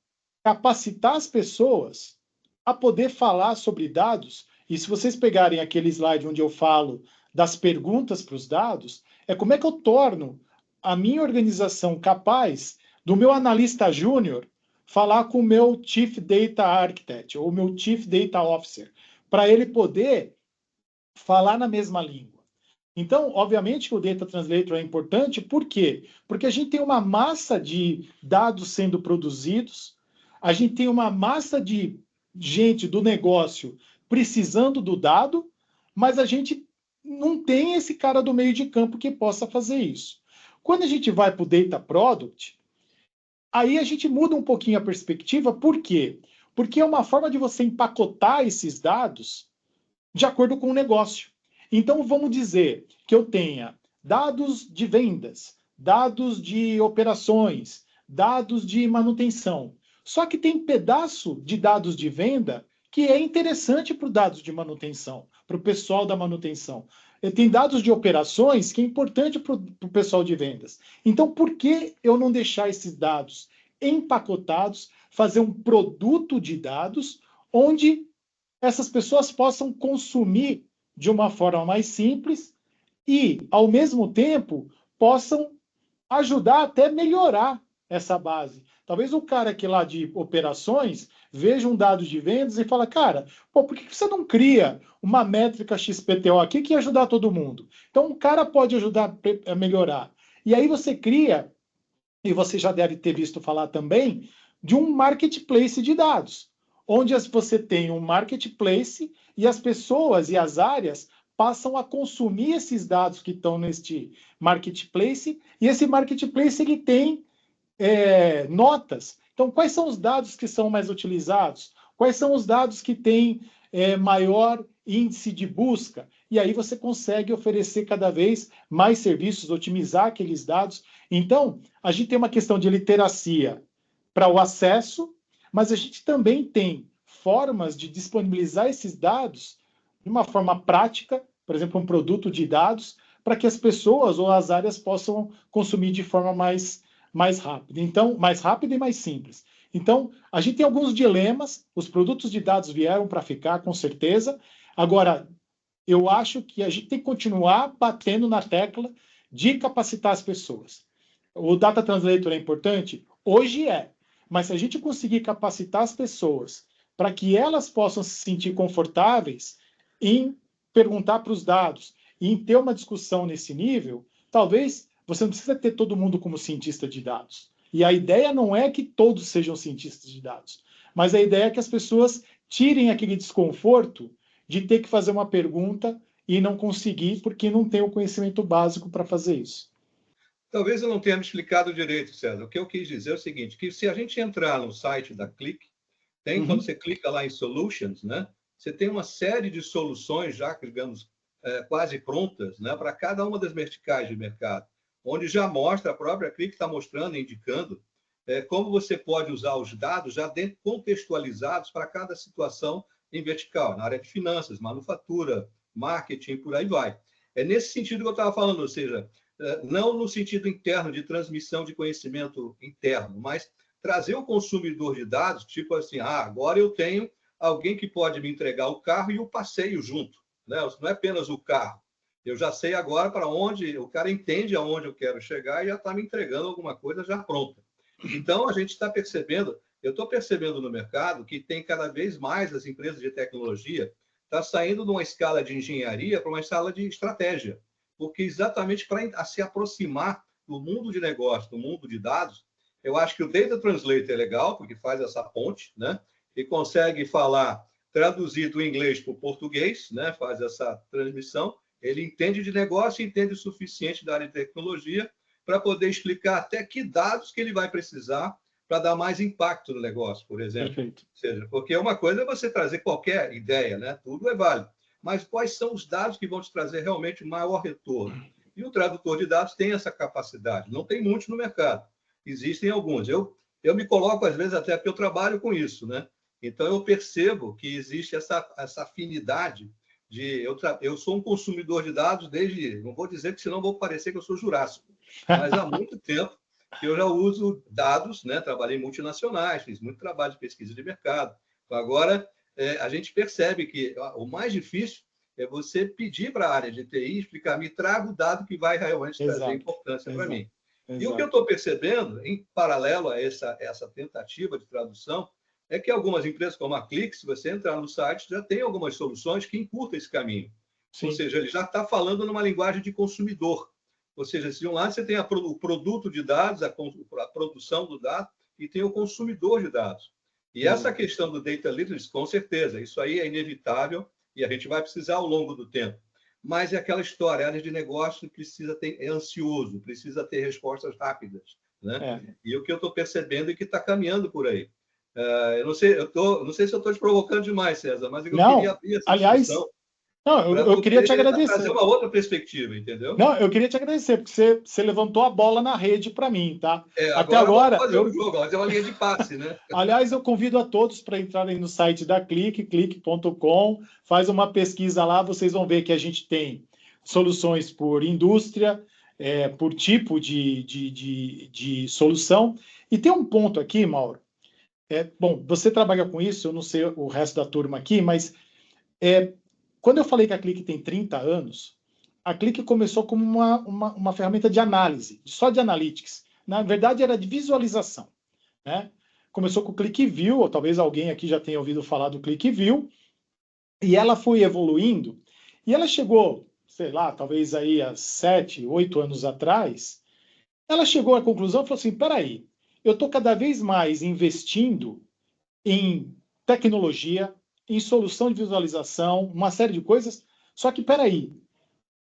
capacitar as pessoas a poder falar sobre dados. E se vocês pegarem aquele slide onde eu falo das perguntas para os dados, é como é que eu torno a minha organização capaz do meu analista júnior falar com o meu Chief Data Architect ou o meu Chief Data Officer, para ele poder falar na mesma língua. Então, obviamente que o Data Translator é importante, por quê? Porque a gente tem uma massa de dados sendo produzidos, a gente tem uma massa de gente do negócio precisando do dado, mas a gente não tem esse cara do meio de campo que possa fazer isso. Quando a gente vai para o Data Product, aí a gente muda um pouquinho a perspectiva, por quê? Porque é uma forma de você empacotar esses dados de acordo com o negócio. Então, vamos dizer que eu tenha dados de vendas, dados de operações, dados de manutenção. Só que tem pedaço de dados de venda que é interessante para os dados de manutenção, para o pessoal da manutenção. Tem dados de operações que é importante para o pessoal de vendas. Então, por que eu não deixar esses dados empacotados, fazer um produto de dados onde essas pessoas possam consumir de uma forma mais simples e, ao mesmo tempo, possam ajudar até melhorar essa base. Talvez o cara aqui lá de operações veja um dado de vendas e fala, cara, por que você não cria uma métrica XPTO aqui que ia ajudar todo mundo? Então, o cara pode ajudar a melhorar. E aí você cria, e você já deve ter visto falar também, de um marketplace de dados, onde você tem um marketplace e as pessoas e as áreas passam a consumir esses dados que estão neste marketplace, e esse marketplace ele tem notas. Então, quais são os dados que são mais utilizados? Quais são os dados que têm maior índice de busca? E aí você consegue oferecer cada vez mais serviços, otimizar aqueles dados. Então, a gente tem uma questão de literacia para o acesso, mas a gente também tem formas de disponibilizar esses dados de uma forma prática, por exemplo, um produto de dados, para que as pessoas ou as áreas possam consumir de forma mais rápida. Então, mais rápida e mais simples. Então, a gente tem alguns dilemas, os produtos de dados vieram para ficar, com certeza. Agora, eu acho que a gente tem que continuar batendo na tecla de capacitar as pessoas. O Data Translator é importante? Hoje é. Mas se a gente conseguir capacitar as pessoas para que elas possam se sentir confortáveis em perguntar para os dados e em ter uma discussão nesse nível, talvez você não precisa ter todo mundo como cientista de dados. E a ideia não é que todos sejam cientistas de dados, mas a ideia é que as pessoas tirem aquele desconforto de ter que fazer uma pergunta e não conseguir porque não tem o conhecimento básico para fazer isso. Talvez eu não tenha me explicado direito, César. O que eu quis dizer é o seguinte, que se a gente entrar no site da Click, quando você clica lá em Solutions, né, você tem uma série de soluções já, digamos, quase prontas, né, para cada uma das verticais de mercado. onde já mostra, a própria Click está mostrando, indicando, como você pode usar os dados já contextualizados para cada situação em vertical, na área de finanças, manufatura, marketing, por aí vai. É nesse sentido que eu estava falando, ou seja, não no sentido interno de transmissão de conhecimento interno, mas trazer o consumidor de dados, tipo assim, agora eu tenho alguém que pode me entregar o carro e o passeio junto, né? Não é apenas o carro. Eu já sei agora para onde, o cara entende aonde eu quero chegar e já está me entregando alguma coisa já pronta. Então, a gente está percebendo, eu estou percebendo no mercado que tem cada vez mais as empresas de tecnologia está saindo de uma escala de engenharia para uma escala de estratégia, porque exatamente para se aproximar do mundo de negócio, do mundo de dados, eu acho que o Data Translator é legal, porque faz essa ponte, né? E consegue falar, traduzir do inglês para o português, né? Faz essa transmissão. Ele entende de negócio e entende o suficiente da área de tecnologia para poder explicar até que dados que ele vai precisar para dar mais impacto no negócio, por exemplo. Perfeito. Ou seja, porque uma coisa é você trazer qualquer ideia, né? Tudo é válido. Mas quais são os dados que vão te trazer realmente o maior retorno? E o tradutor de dados tem essa capacidade. Não tem muitos no mercado. Existem alguns. Eu me coloco, às vezes, até porque eu trabalho com isso, né? Então, eu percebo que existe essa afinidade de... Eu sou um consumidor de dados desde... Não vou dizer que senão vou parecer que eu sou jurássico, mas há muito tempo que eu já uso dados, né? Trabalhei em multinacionais, fiz muito trabalho de pesquisa de mercado. Agora, a gente percebe que o mais difícil é você pedir para a área de TI explicar, me traga o dado que vai realmente trazer importância para mim. E o que eu estou percebendo, em paralelo a essa tentativa de tradução, é que algumas empresas, como a Click, se você entrar no site, já tem algumas soluções que encurtam esse caminho. Sim. Ou seja, ele já está falando numa linguagem de consumidor. Ou seja, se de um lado você tem o produto de dados, a produção do dado, e tem o consumidor de dados. E essa questão do data literacy, com certeza, isso aí é inevitável e a gente vai precisar ao longo do tempo. Mas é aquela história, a área de negócio precisa é ansioso, precisa ter respostas rápidas, né? E o que eu estou percebendo é que está caminhando por aí. Eu não sei se eu estou te provocando demais, César, mas eu queria abrir essa discussão. Não, eu queria te agradecer. Trazer uma outra perspectiva, entendeu? Não, eu queria te agradecer, porque você levantou a bola na rede para mim, tá? Até agora fazer um jogo, fazer uma linha de passe, né? Aliás, eu convido a todos para entrarem no site da Click, click.com, faz uma pesquisa lá, vocês vão ver que a gente tem soluções por indústria, por tipo de solução. E tem um ponto aqui, Mauro. Bom, você trabalha com isso, eu não sei o resto da turma aqui, mas quando eu falei que a Click tem 30 anos, a Click começou como uma ferramenta de análise, só de analytics. Na verdade, era de visualização, né? Começou com o ClickView, ou talvez alguém aqui já tenha ouvido falar do ClickView, e ela foi evoluindo, e ela chegou, sei lá, talvez aí há 7, 8 anos atrás, ela chegou à conclusão e falou assim, peraí, eu estou cada vez mais investindo em tecnologia, em solução de visualização, uma série de coisas, só que, peraí,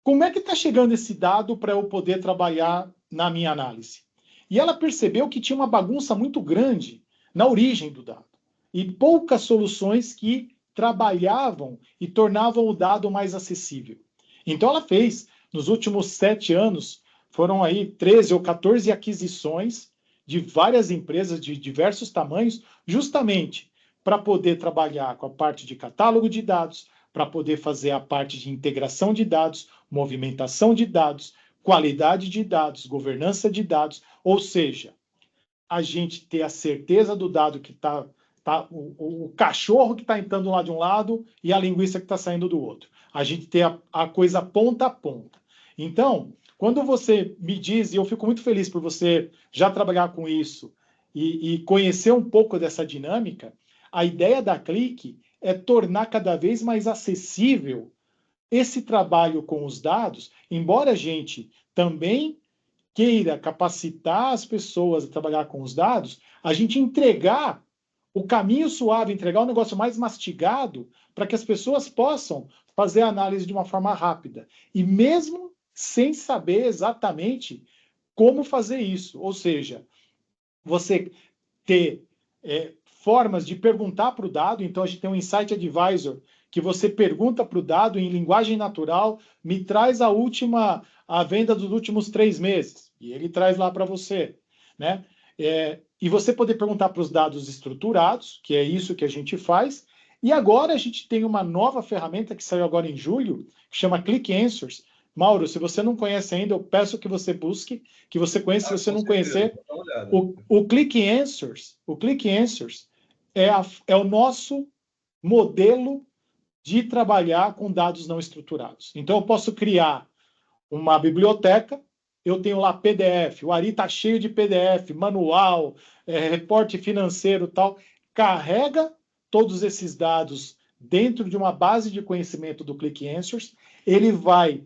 como é que está chegando esse dado para eu poder trabalhar na minha análise? E ela percebeu que tinha uma bagunça muito grande na origem do dado, e poucas soluções que trabalhavam e tornavam o dado mais acessível. Então ela fez, nos últimos 7 anos, foram aí 13 ou 14 aquisições de várias empresas de diversos tamanhos, justamente para poder trabalhar com a parte de catálogo de dados, para poder fazer a parte de integração de dados, movimentação de dados, qualidade de dados, governança de dados, ou seja, a gente ter a certeza do dado que está o cachorro que está entrando lá de um lado e a linguiça que está saindo do outro. A gente ter a coisa ponta a ponta. Então, quando você me diz, e eu fico muito feliz por você já trabalhar com isso e conhecer um pouco dessa dinâmica, a ideia da Click é tornar cada vez mais acessível esse trabalho com os dados, embora a gente também queira capacitar as pessoas a trabalhar com os dados, a gente entregar o caminho suave, entregar um negócio mais mastigado para que as pessoas possam fazer a análise de uma forma rápida. E mesmo sem saber exatamente como fazer isso. Ou seja, você ter formas de perguntar para o dado. Então, a gente tem um Insight Advisor que você pergunta para o dado em linguagem natural, me traz a venda dos últimos 3 meses, e ele traz lá para você, né? E você poder perguntar para os dados estruturados, que é isso que a gente faz, e agora a gente tem uma nova ferramenta que saiu agora em julho, que chama Click Answers. Mauro, se você não conhece ainda, eu peço que você busque, que você conheça. Se você não conhecer, o Click Answers é o nosso modelo de trabalhar com dados não estruturados. Então, eu posso criar uma biblioteca, eu tenho lá PDF, o Ari está cheio de PDF, manual, reporte financeiro e tal, carrega todos esses dados dentro de uma base de conhecimento do Click Answers, ele vai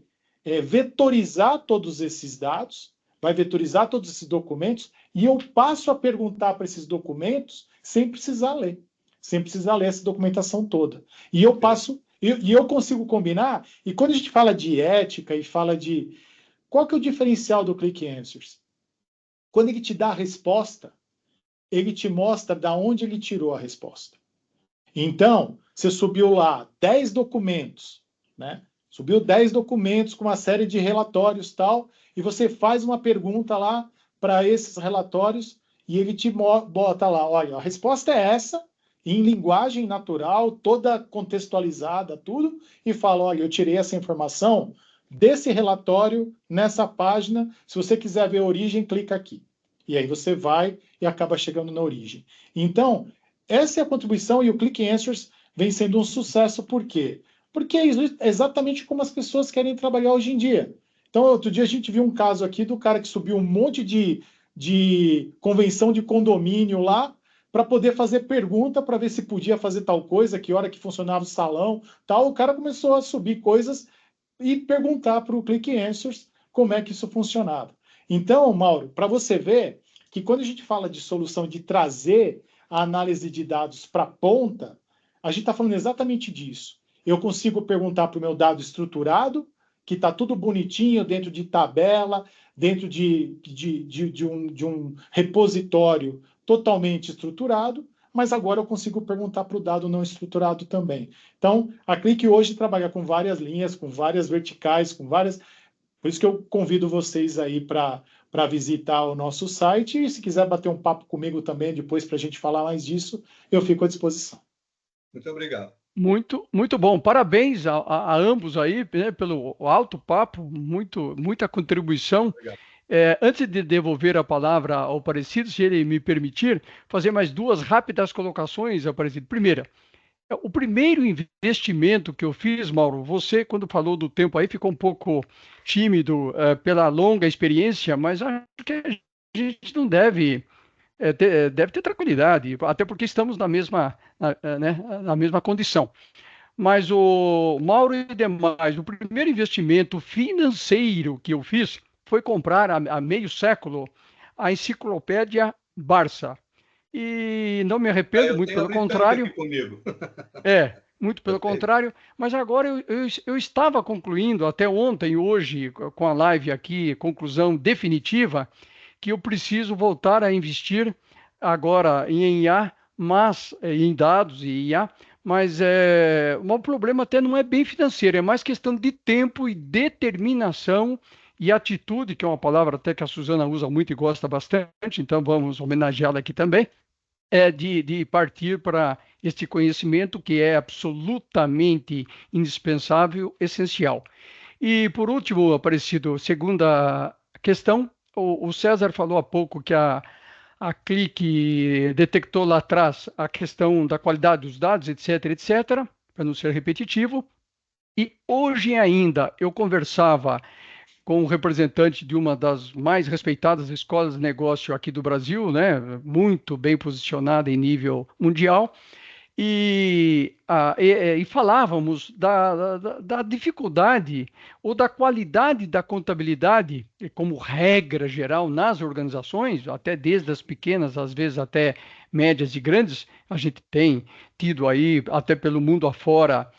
vetorizar todos esses dados, vai vetorizar todos esses documentos, e eu passo a perguntar para esses documentos sem precisar ler essa documentação toda. E eu passo, e eu consigo combinar, e quando a gente fala de ética e fala de... Qual que é o diferencial do Click Answers? Quando ele te dá a resposta, ele te mostra de onde ele tirou a resposta. Então, você subiu lá 10 documentos, né? Subiu 10 documentos com uma série de relatórios e tal, e você faz uma pergunta lá para esses relatórios e ele te bota lá, olha, a resposta é essa, em linguagem natural, toda contextualizada, tudo, e fala, olha, eu tirei essa informação desse relatório nessa página, se você quiser ver a origem, clica aqui. E aí você vai e acaba chegando na origem. Então, essa é a contribuição e o Click Answers vem sendo um sucesso. Por quê? Porque é exatamente como as pessoas querem trabalhar hoje em dia. Então, outro dia a gente viu um caso aqui do cara que subiu um monte de convenção de condomínio lá para poder fazer pergunta para ver se podia fazer tal coisa, que hora que funcionava o salão, tal. O cara começou a subir coisas e perguntar para o Click Answers como é que isso funcionava. Então, Mauro, para você ver que quando a gente fala de solução de trazer a análise de dados para a ponta, a gente está falando exatamente disso. Eu consigo perguntar para o meu dado estruturado, que está tudo bonitinho, dentro de tabela, dentro de um repositório totalmente estruturado, mas agora eu consigo perguntar para o dado não estruturado também. Então, a Click hoje trabalha com várias linhas, com várias verticais, com várias... Por isso que eu convido vocês aí para visitar o nosso site, e se quiser bater um papo comigo também depois para a gente falar mais disso, eu fico à disposição. Muito obrigado. Muito bom. Parabéns a ambos aí, né, pelo alto papo, muita contribuição. Obrigado. Antes de devolver a palavra ao Aparecido, se ele me permitir, fazer mais 2 rápidas colocações, Aparecido. Primeira, o primeiro investimento que eu fiz, Mauro, você, quando falou do tempo aí, ficou um pouco tímido pela longa experiência, mas acho que a gente não deve ter tranquilidade, até porque estamos na mesma, né, na mesma condição. Mas o Mauro e demais, o primeiro investimento financeiro que eu fiz foi comprar há meio século a enciclopédia Barça. E não me arrependo, muito pelo contrário. Aqui comigo. Muito pelo contrário, mas agora eu estava concluindo, até ontem e hoje, com a live aqui, conclusão definitiva, que eu preciso voltar a investir agora em IA, mas em dados e IA, mas o problema até não é bem financeiro, é mais questão de tempo e determinação e atitude, que é uma palavra até que a Suzana usa muito e gosta bastante, então vamos homenageá-la aqui também, de partir para este conhecimento que é absolutamente indispensável, essencial. E por último, Aparecido, segunda questão, o César falou há pouco que a Click detectou lá atrás a questão da qualidade dos dados, etc., para não ser repetitivo. E hoje ainda eu conversava com um representante de uma das mais respeitadas escolas de negócio aqui do Brasil, né, muito bem posicionada em nível mundial, e falávamos da dificuldade ou da qualidade da contabilidade, como regra geral, nas organizações, até desde as pequenas, às vezes até médias e grandes. A gente tem tido aí, até pelo mundo afora,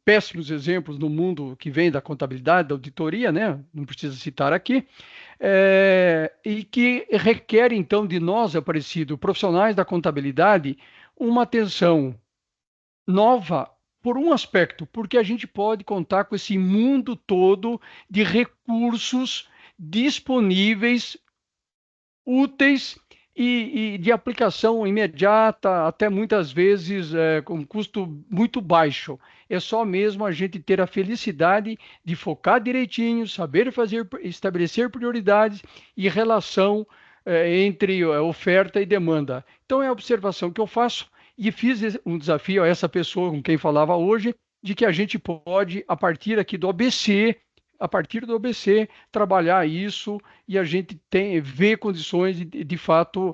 péssimos exemplos no mundo que vem da contabilidade, da auditoria, né? Não precisa citar aqui, e que requer, então, de nós, Aparecido, profissionais da contabilidade, uma atenção nova por um aspecto, porque a gente pode contar com esse mundo todo de recursos disponíveis, úteis e de aplicação imediata, até muitas vezes com custo muito baixo. É só mesmo a gente ter a felicidade de focar direitinho, saber estabelecer prioridades e relação entre oferta e demanda. Então é a observação que eu faço e fiz um desafio a essa pessoa com quem falava hoje, de que a gente pode, a partir aqui do ABC, trabalhar isso e a gente ver condições de fato,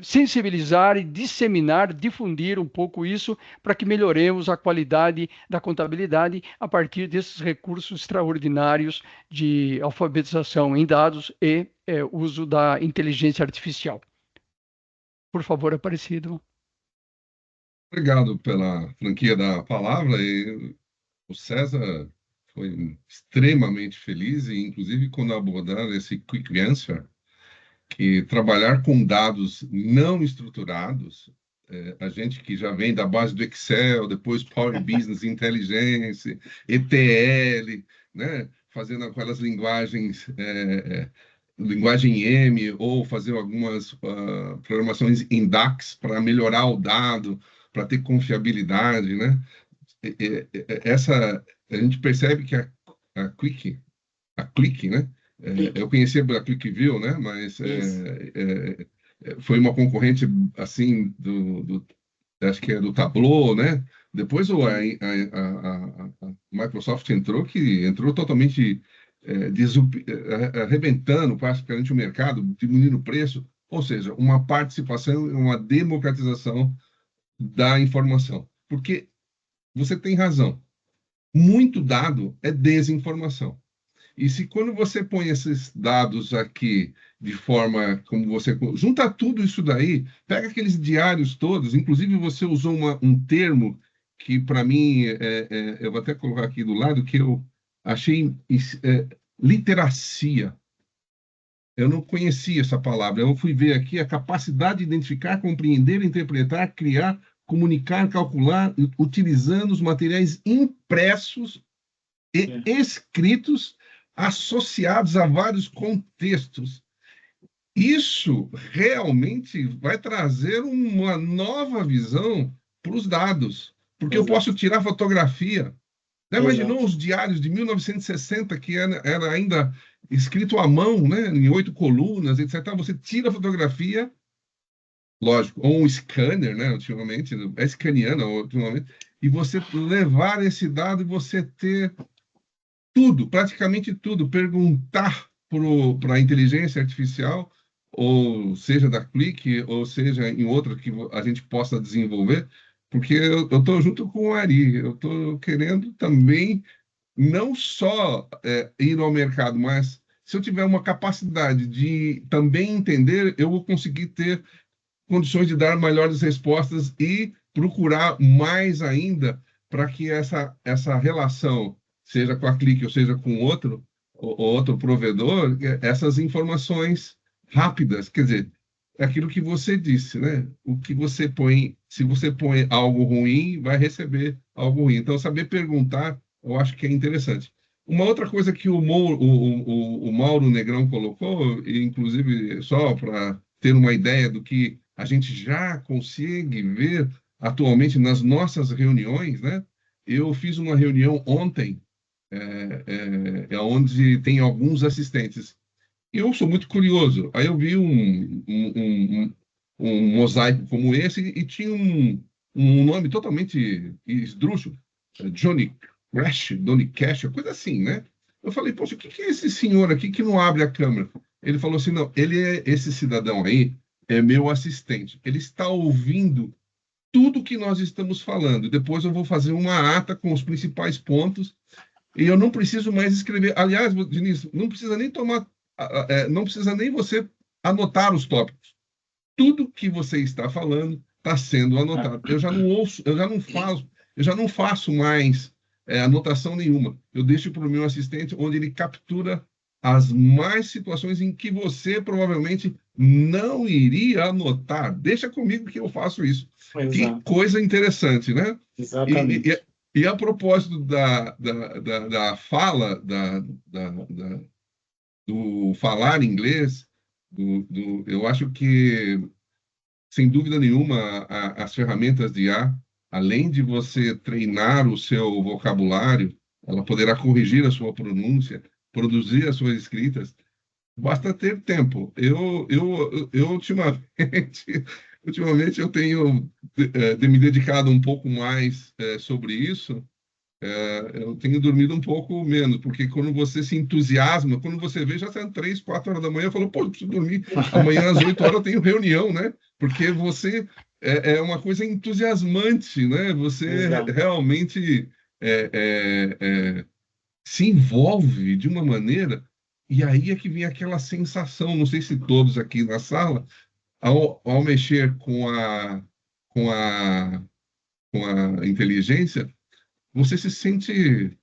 sensibilizar e disseminar, difundir um pouco isso, para que melhoremos a qualidade da contabilidade a partir desses recursos extraordinários de alfabetização em dados e uso da inteligência artificial. Por favor, Aparecido. Obrigado pela franquia da palavra. E o César foi extremamente feliz, e inclusive quando abordaram esse Quick Answer, que trabalhar com dados não estruturados, a gente que já vem da base do Excel, depois Power Business Intelligence, ETL, né, fazendo aquelas linguagens, linguagem M, ou fazer algumas programações em DAX para melhorar o dado, para ter confiabilidade, né? A gente percebe que a Click, né? Eu conhecia a ClickView, né? Mas foi uma concorrente assim acho que é do Tableau, né? Depois a Microsoft entrou totalmente arrebentando praticamente o mercado, diminuindo o preço, ou seja, uma participação, uma democratização da informação. Porque você tem razão, muito dado é desinformação. E se quando você põe esses dados aqui de forma como você junta tudo isso daí, pega aqueles diários todos, inclusive você usou um termo que para mim eu vou até colocar aqui do lado, que eu achei literacia. Eu não conhecia essa palavra. Eu fui ver aqui a capacidade de identificar, compreender, interpretar, criar, comunicar, calcular, utilizando os materiais impressos e escritos associados a vários contextos. Isso realmente vai trazer uma nova visão para os dados, porque eu posso tirar fotografia. Já imaginou os diários de 1960, que era ainda escrito à mão, né, em 8 colunas, etc. Você tira a fotografia, lógico, ou um scanner, né, ultimamente, é escaneando ultimamente, e você levar esse dado e você ter tudo, praticamente tudo, perguntar para a inteligência artificial, ou seja da Click, ou seja em outra que a gente possa desenvolver, porque eu estou junto com o Ari, eu estou querendo também não só ir ao mercado, mas se eu tiver uma capacidade de também entender, eu vou conseguir ter condições de dar melhores respostas e procurar mais ainda para que essa relação, seja com a Click ou seja com outro provedor, essas informações rápidas, quer dizer, é aquilo que você disse, né? O que você põe, se você põe algo ruim, vai receber algo ruim. Então, saber perguntar, eu acho que é interessante. Uma outra coisa que o Mauro Negrão colocou, e inclusive só para ter uma ideia do que a gente já consegue ver atualmente nas nossas reuniões, né? Eu fiz uma reunião ontem, onde tem alguns assistentes. E eu sou muito curioso. Aí eu vi um mosaico como esse e tinha um nome totalmente esdrúxulo, Johnny Cash, coisa assim, né? Eu falei, poxa, o que é esse senhor aqui que não abre a câmera? Ele falou assim, não, esse cidadão aí é meu assistente. Ele está ouvindo tudo que nós estamos falando. Depois eu vou fazer uma ata com os principais pontos e eu não preciso mais escrever. Aliás, Diniz, não precisa nem não precisa nem você anotar os tópicos. Tudo que você está falando está sendo anotado. Eu já não ouço, eu já não faço mais anotação nenhuma. Eu deixo para o meu assistente, onde ele captura as mais situações em que você provavelmente não iria anotar. Deixa comigo que eu faço isso. Que Exato. coisa interessante, né? Exatamente. E a propósito da fala, do falar inglês, eu acho que, sem dúvida nenhuma, as ferramentas de IA, além de você treinar o seu vocabulário, ela poderá corrigir a sua pronúncia, produzir as suas escritas. Basta ter tempo. Eu ultimamente eu tenho me dedicado um pouco mais sobre isso. Eu tenho dormido um pouco menos, porque quando você se entusiasma, quando você vê, já são 3, 4 horas da manhã, eu falo, pô, eu preciso dormir. Amanhã às 8 horas eu tenho reunião, né? Porque você é uma coisa entusiasmante, né? Você Exato. realmente é, é, é, se envolve de uma maneira, e aí é que vem aquela sensação, não sei se todos aqui na sala, ao mexer com a, com a inteligência, você se sente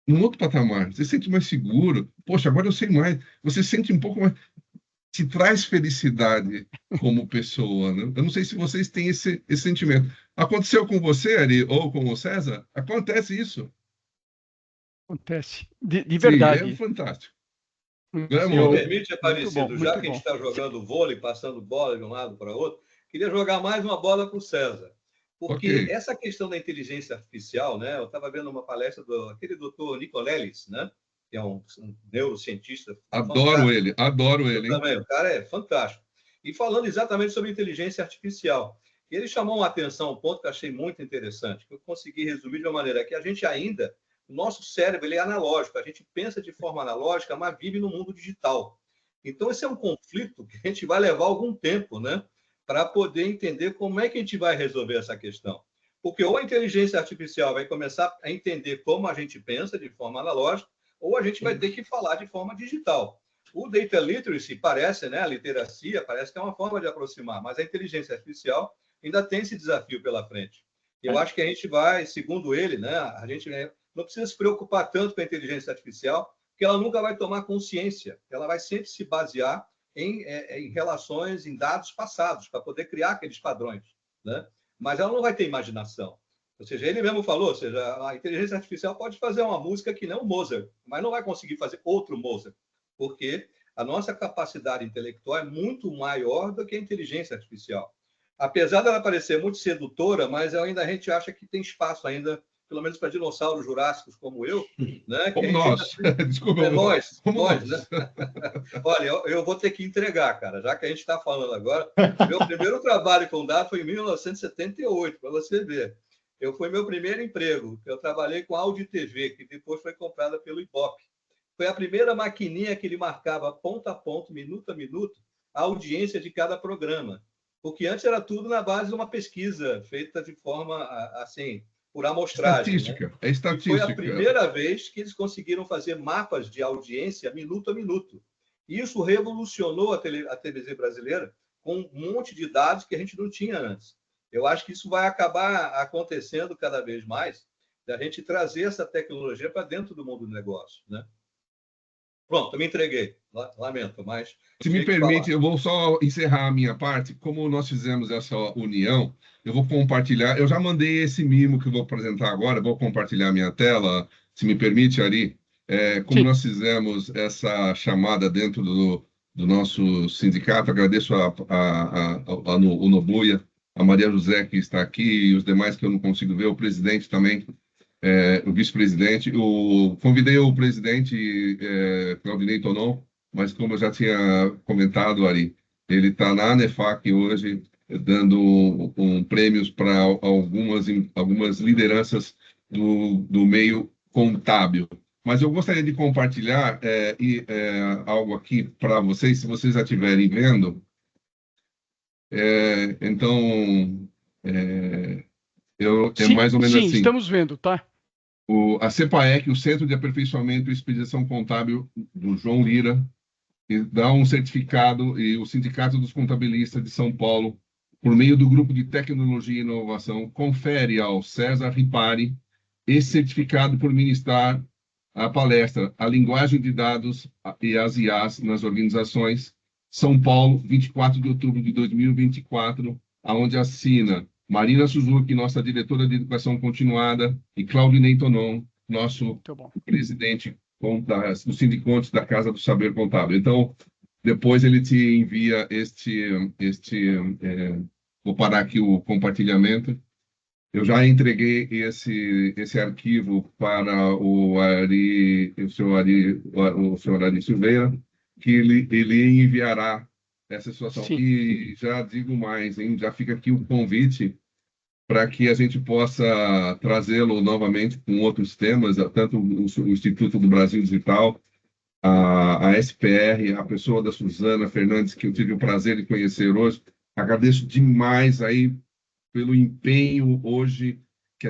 num outro patamar, você se sente mais seguro. Poxa, agora eu sei mais. Você se sente um pouco mais. Te traz felicidade como pessoa, né? Eu não sei se vocês têm esse sentimento. Aconteceu com você, Ari, ou com o César? Acontece isso. Acontece. De Sim, é verdade. fantástico. Né, Se me amor? permite, Muito bom, Aparecido, já muito que a gente bom. está jogando vôlei, passando bola de um lado para outro, queria jogar mais uma bola para o César. Ok. Porque essa questão da inteligência artificial, né? Eu estava vendo uma palestra do aquele doutor Nicolelis, né? Que é um neurocientista Adoro fantástico. Eu ele, hein? também, o cara é fantástico. E falando exatamente sobre inteligência artificial. Ele chamou uma atenção, um ponto que eu achei muito interessante, que eu consegui resumir de uma maneira que a gente ainda, o nosso cérebro ele é analógico, a gente pensa de forma analógica, mas vive no mundo digital. Então, esse é um conflito que a gente vai levar algum tempo, né? Para poder entender como é que a gente vai resolver essa questão. Porque ou a inteligência artificial vai começar a entender como a gente pensa de forma analógica, ou a gente vai ter que falar de forma digital. O data literacy parece, né, a literacia parece que é uma forma de aproximar, mas a inteligência artificial ainda tem esse desafio pela frente. Eu acho que a gente vai, segundo ele, né, a gente não precisa se preocupar tanto com a inteligência artificial, porque ela nunca vai tomar consciência, ela vai sempre se basear em relações, em dados passados, para poder criar aqueles padrões, né? Mas ela não vai ter imaginação. Ou seja, ele mesmo falou, ou seja, a inteligência artificial pode fazer uma música que nem o Mozart, mas não vai conseguir fazer outro Mozart, porque a nossa capacidade intelectual é muito maior do que a inteligência artificial. Apesar dela parecer muito sedutora, mas ainda a gente acha que tem espaço ainda, pelo menos para dinossauros jurássicos como eu, né? Que Como a gente ainda nós. Desculpa, é nós, como nós, né? nós. Olha, eu vou ter que entregar, cara, já que a gente está falando agora. Meu primeiro trabalho com dados foi em 1978, para você ver. Foi meu primeiro emprego. Eu trabalhei com Audi TV, que depois foi comprada pelo Ibope. Foi a primeira maquininha que ele marcava ponto a ponto, minuto a minuto, a audiência de cada programa. Porque antes era tudo na base de uma pesquisa feita de forma assim, por amostragem, né? Estatística. É E foi a estatística. primeira vez que eles conseguiram fazer mapas de audiência minuto a minuto. E isso revolucionou a TVZ brasileira com um monte de dados que a gente não tinha antes. Eu acho que isso vai acabar acontecendo cada vez mais, da gente trazer essa tecnologia para dentro do mundo do negócio, né? Pronto, me entreguei. Lamento, mas Se me tinha que permite, falar. eu vou só encerrar a minha parte. Como nós fizemos essa união, eu vou compartilhar. Eu já mandei esse mimo que eu vou apresentar agora, vou compartilhar a minha tela, se me permite, Ari. Como Sim, nós fizemos essa chamada dentro do nosso sindicato, agradeço o Nobuya, a Maria José que está aqui e os demais que eu não consigo ver, o presidente também, o vice-presidente. Convidei o presidente, Claudinei Tonon, mas como eu já tinha comentado, Ari, ele está na ANEFAC hoje, dando prêmios para algumas lideranças do meio contábil. Mas eu gostaria de compartilhar algo aqui para vocês, se vocês já estiverem vendo. Então, é sim, mais ou menos sim, assim. estamos vendo, tá? A CEPAEC, o Centro de Aperfeiçoamento e Expedição Contábil do João Lira, e dá um certificado, e o Sindicato dos Contabilistas de São Paulo, por meio do Grupo de Tecnologia e Inovação, confere ao César Ripari esse certificado por ministrar a palestra A Linguagem de Dados e as IAs nas Organizações, São Paulo, 24 de outubro de 2024, aonde assina Marina Suzuki, nossa diretora de Educação Continuada, e Claudinei Tonon, nosso presidente do Sindiconte da Casa do Saber Contábil. Então, depois ele te envia vou parar aqui o compartilhamento. Eu já entreguei esse arquivo para o senhor Ari Silveira, que ele enviará essa situação. Sim. E já digo mais, hein? Já fica aqui o convite para que a gente possa trazê-lo novamente com outros temas, tanto o Instituto do Brasil Digital, a SPR, a pessoa da Suzana Fernandes, que eu tive o prazer de conhecer hoje. Agradeço demais aí pelo empenho hoje que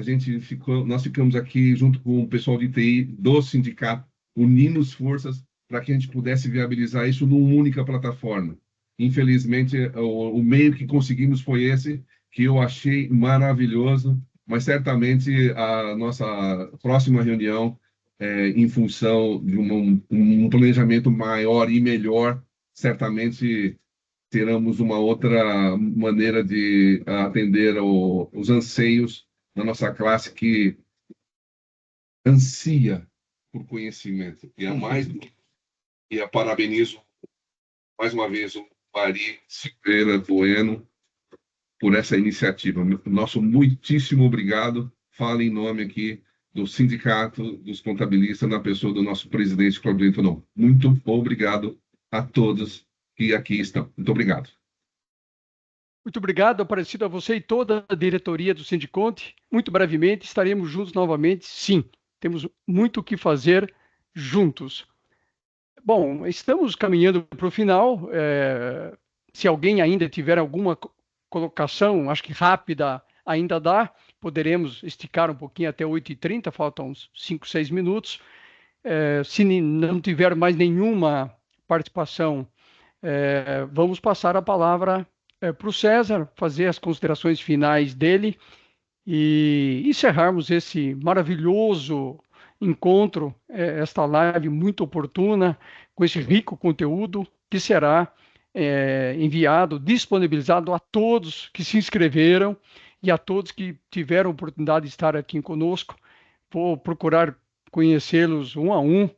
nós ficamos aqui junto com o pessoal de TI do sindicato, unindo as forças para que a gente pudesse viabilizar isso numa única plataforma. Infelizmente, o meio que conseguimos foi esse, que eu achei maravilhoso, mas certamente a nossa próxima reunião, em função de um planejamento maior e melhor, certamente teremos uma outra maneira de atender os anseios da nossa classe que ansia por conhecimento. E a parabenizo mais uma vez o Ari Silveira Bueno por essa iniciativa. Nosso muitíssimo obrigado. Falo em nome aqui do Sindicato dos Contabilistas, na pessoa do nosso presidente Claudinei Tonon. Muito obrigado a todos que aqui estão. Muito obrigado. Muito obrigado, Aparecido, a você e toda a diretoria do Sindiconte. Muito brevemente, estaremos juntos novamente. Sim, temos muito o que fazer juntos. Bom, estamos caminhando para o final. Se alguém ainda tiver alguma colocação, acho que rápida ainda dá, poderemos esticar um pouquinho até 8h30, faltam uns 5, 6 minutos. Se não tiver mais nenhuma participação, vamos passar a palavra para o César, fazer as considerações finais dele e encerrarmos esse maravilhoso encontro, esta live muito oportuna, com esse rico conteúdo que será enviado, disponibilizado a todos que se inscreveram e a todos que tiveram a oportunidade de estar aqui conosco. Vou procurar conhecê-los um a um,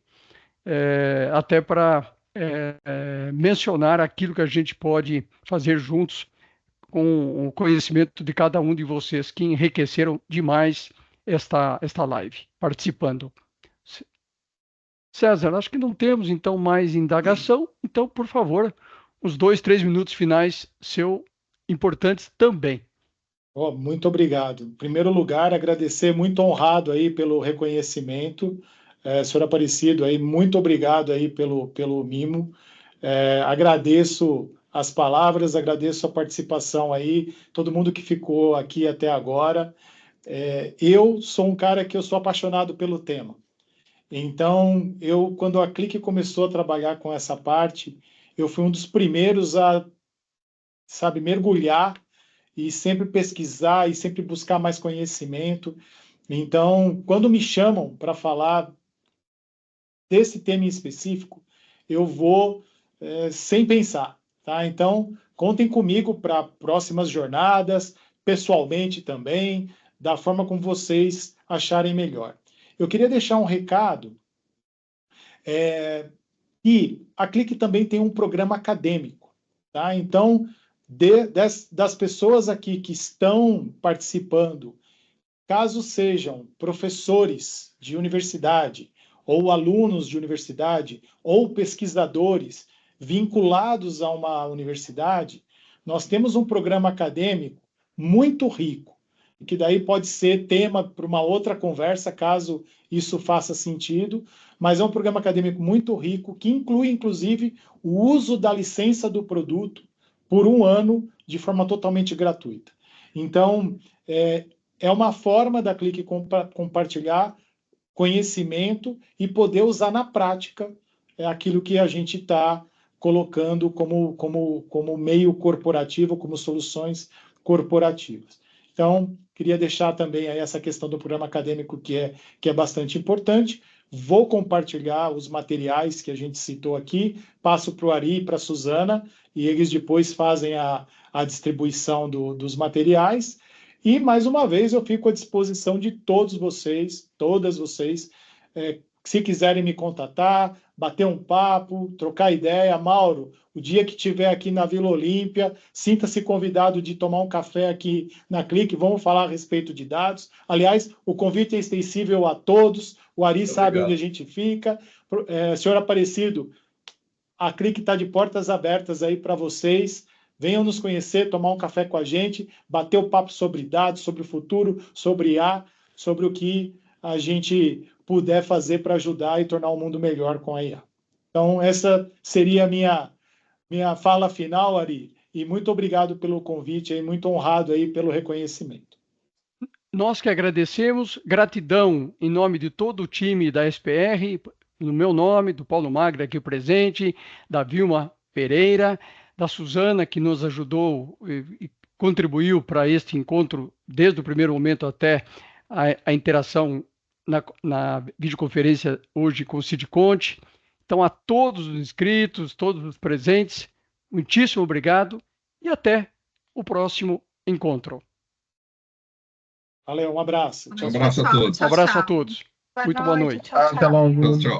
até para mencionar aquilo que a gente pode fazer juntos com o conhecimento de cada um de vocês que enriqueceram demais esta live, participando. César, acho que não temos então mais indagação, então, por favor, os 2, 3 minutos finais são importantes também. Muito obrigado. Em primeiro lugar, agradecer, muito honrado aí pelo reconhecimento. Senhor Aparecido, aí, muito obrigado aí pelo mimo. Agradeço as palavras, agradeço a participação aí, todo mundo que ficou aqui até agora. Eu sou um cara que eu sou apaixonado pelo tema. Então, quando a Clique começou a trabalhar com essa parte, eu fui um dos primeiros a, mergulhar e sempre pesquisar e sempre buscar mais conhecimento. Então, quando me chamam para falar desse tema em específico, eu vou sem pensar, tá? Então, contem comigo para próximas jornadas, pessoalmente também, da forma como vocês acharem melhor. Eu queria deixar um recado, e a Clique também tem um programa acadêmico, tá? Então, das pessoas aqui que estão participando, caso sejam professores de universidade, ou alunos de universidade, ou pesquisadores vinculados a uma universidade, nós temos um programa acadêmico muito rico, que daí pode ser tema para uma outra conversa, caso isso faça sentido, mas é um programa acadêmico muito rico, que inclui, inclusive, o uso da licença do produto por 1 ano, de forma totalmente gratuita. Então, é uma forma da Clique compartilhar conhecimento e poder usar na prática aquilo que a gente está colocando como meio corporativo, como soluções corporativas. Então, queria deixar também aí essa questão do programa acadêmico que é bastante importante. Vou compartilhar os materiais que a gente citou aqui, passo para o Ari e para a Suzana, e eles depois fazem a distribuição dos materiais. E, mais uma vez, eu fico à disposição de todos vocês, todas vocês, se quiserem me contatar, bater um papo, trocar ideia. Mauro, o dia que estiver aqui na Vila Olímpia, sinta-se convidado de tomar um café aqui na Clique, vamos falar a respeito de dados. Aliás, o convite é extensível a todos, o Ari sabe onde a gente fica. Senhor Aparecido, a Clique está de portas abertas aí para vocês. Venham nos conhecer, tomar um café com a gente, bater o papo sobre dados, sobre o futuro, sobre IA, sobre o que a gente puder fazer para ajudar e tornar o mundo melhor com a IA. Então, essa seria a minha fala final, Ari, e muito obrigado pelo convite, aí, muito honrado aí pelo reconhecimento. Nós que agradecemos, gratidão em nome de todo o time da SPR, no meu nome, do Paulo Magre aqui presente, da Vilma Pereira, da Suzana, que nos ajudou e contribuiu para este encontro desde o primeiro momento até a interação na videoconferência hoje com o Cid Conte. Então, a todos os inscritos, todos os presentes, muitíssimo obrigado e até o próximo encontro. Valeu, um abraço. Um abraço a todos. Um abraço a todos. Muito boa noite. Tchau, tchau. Tchau.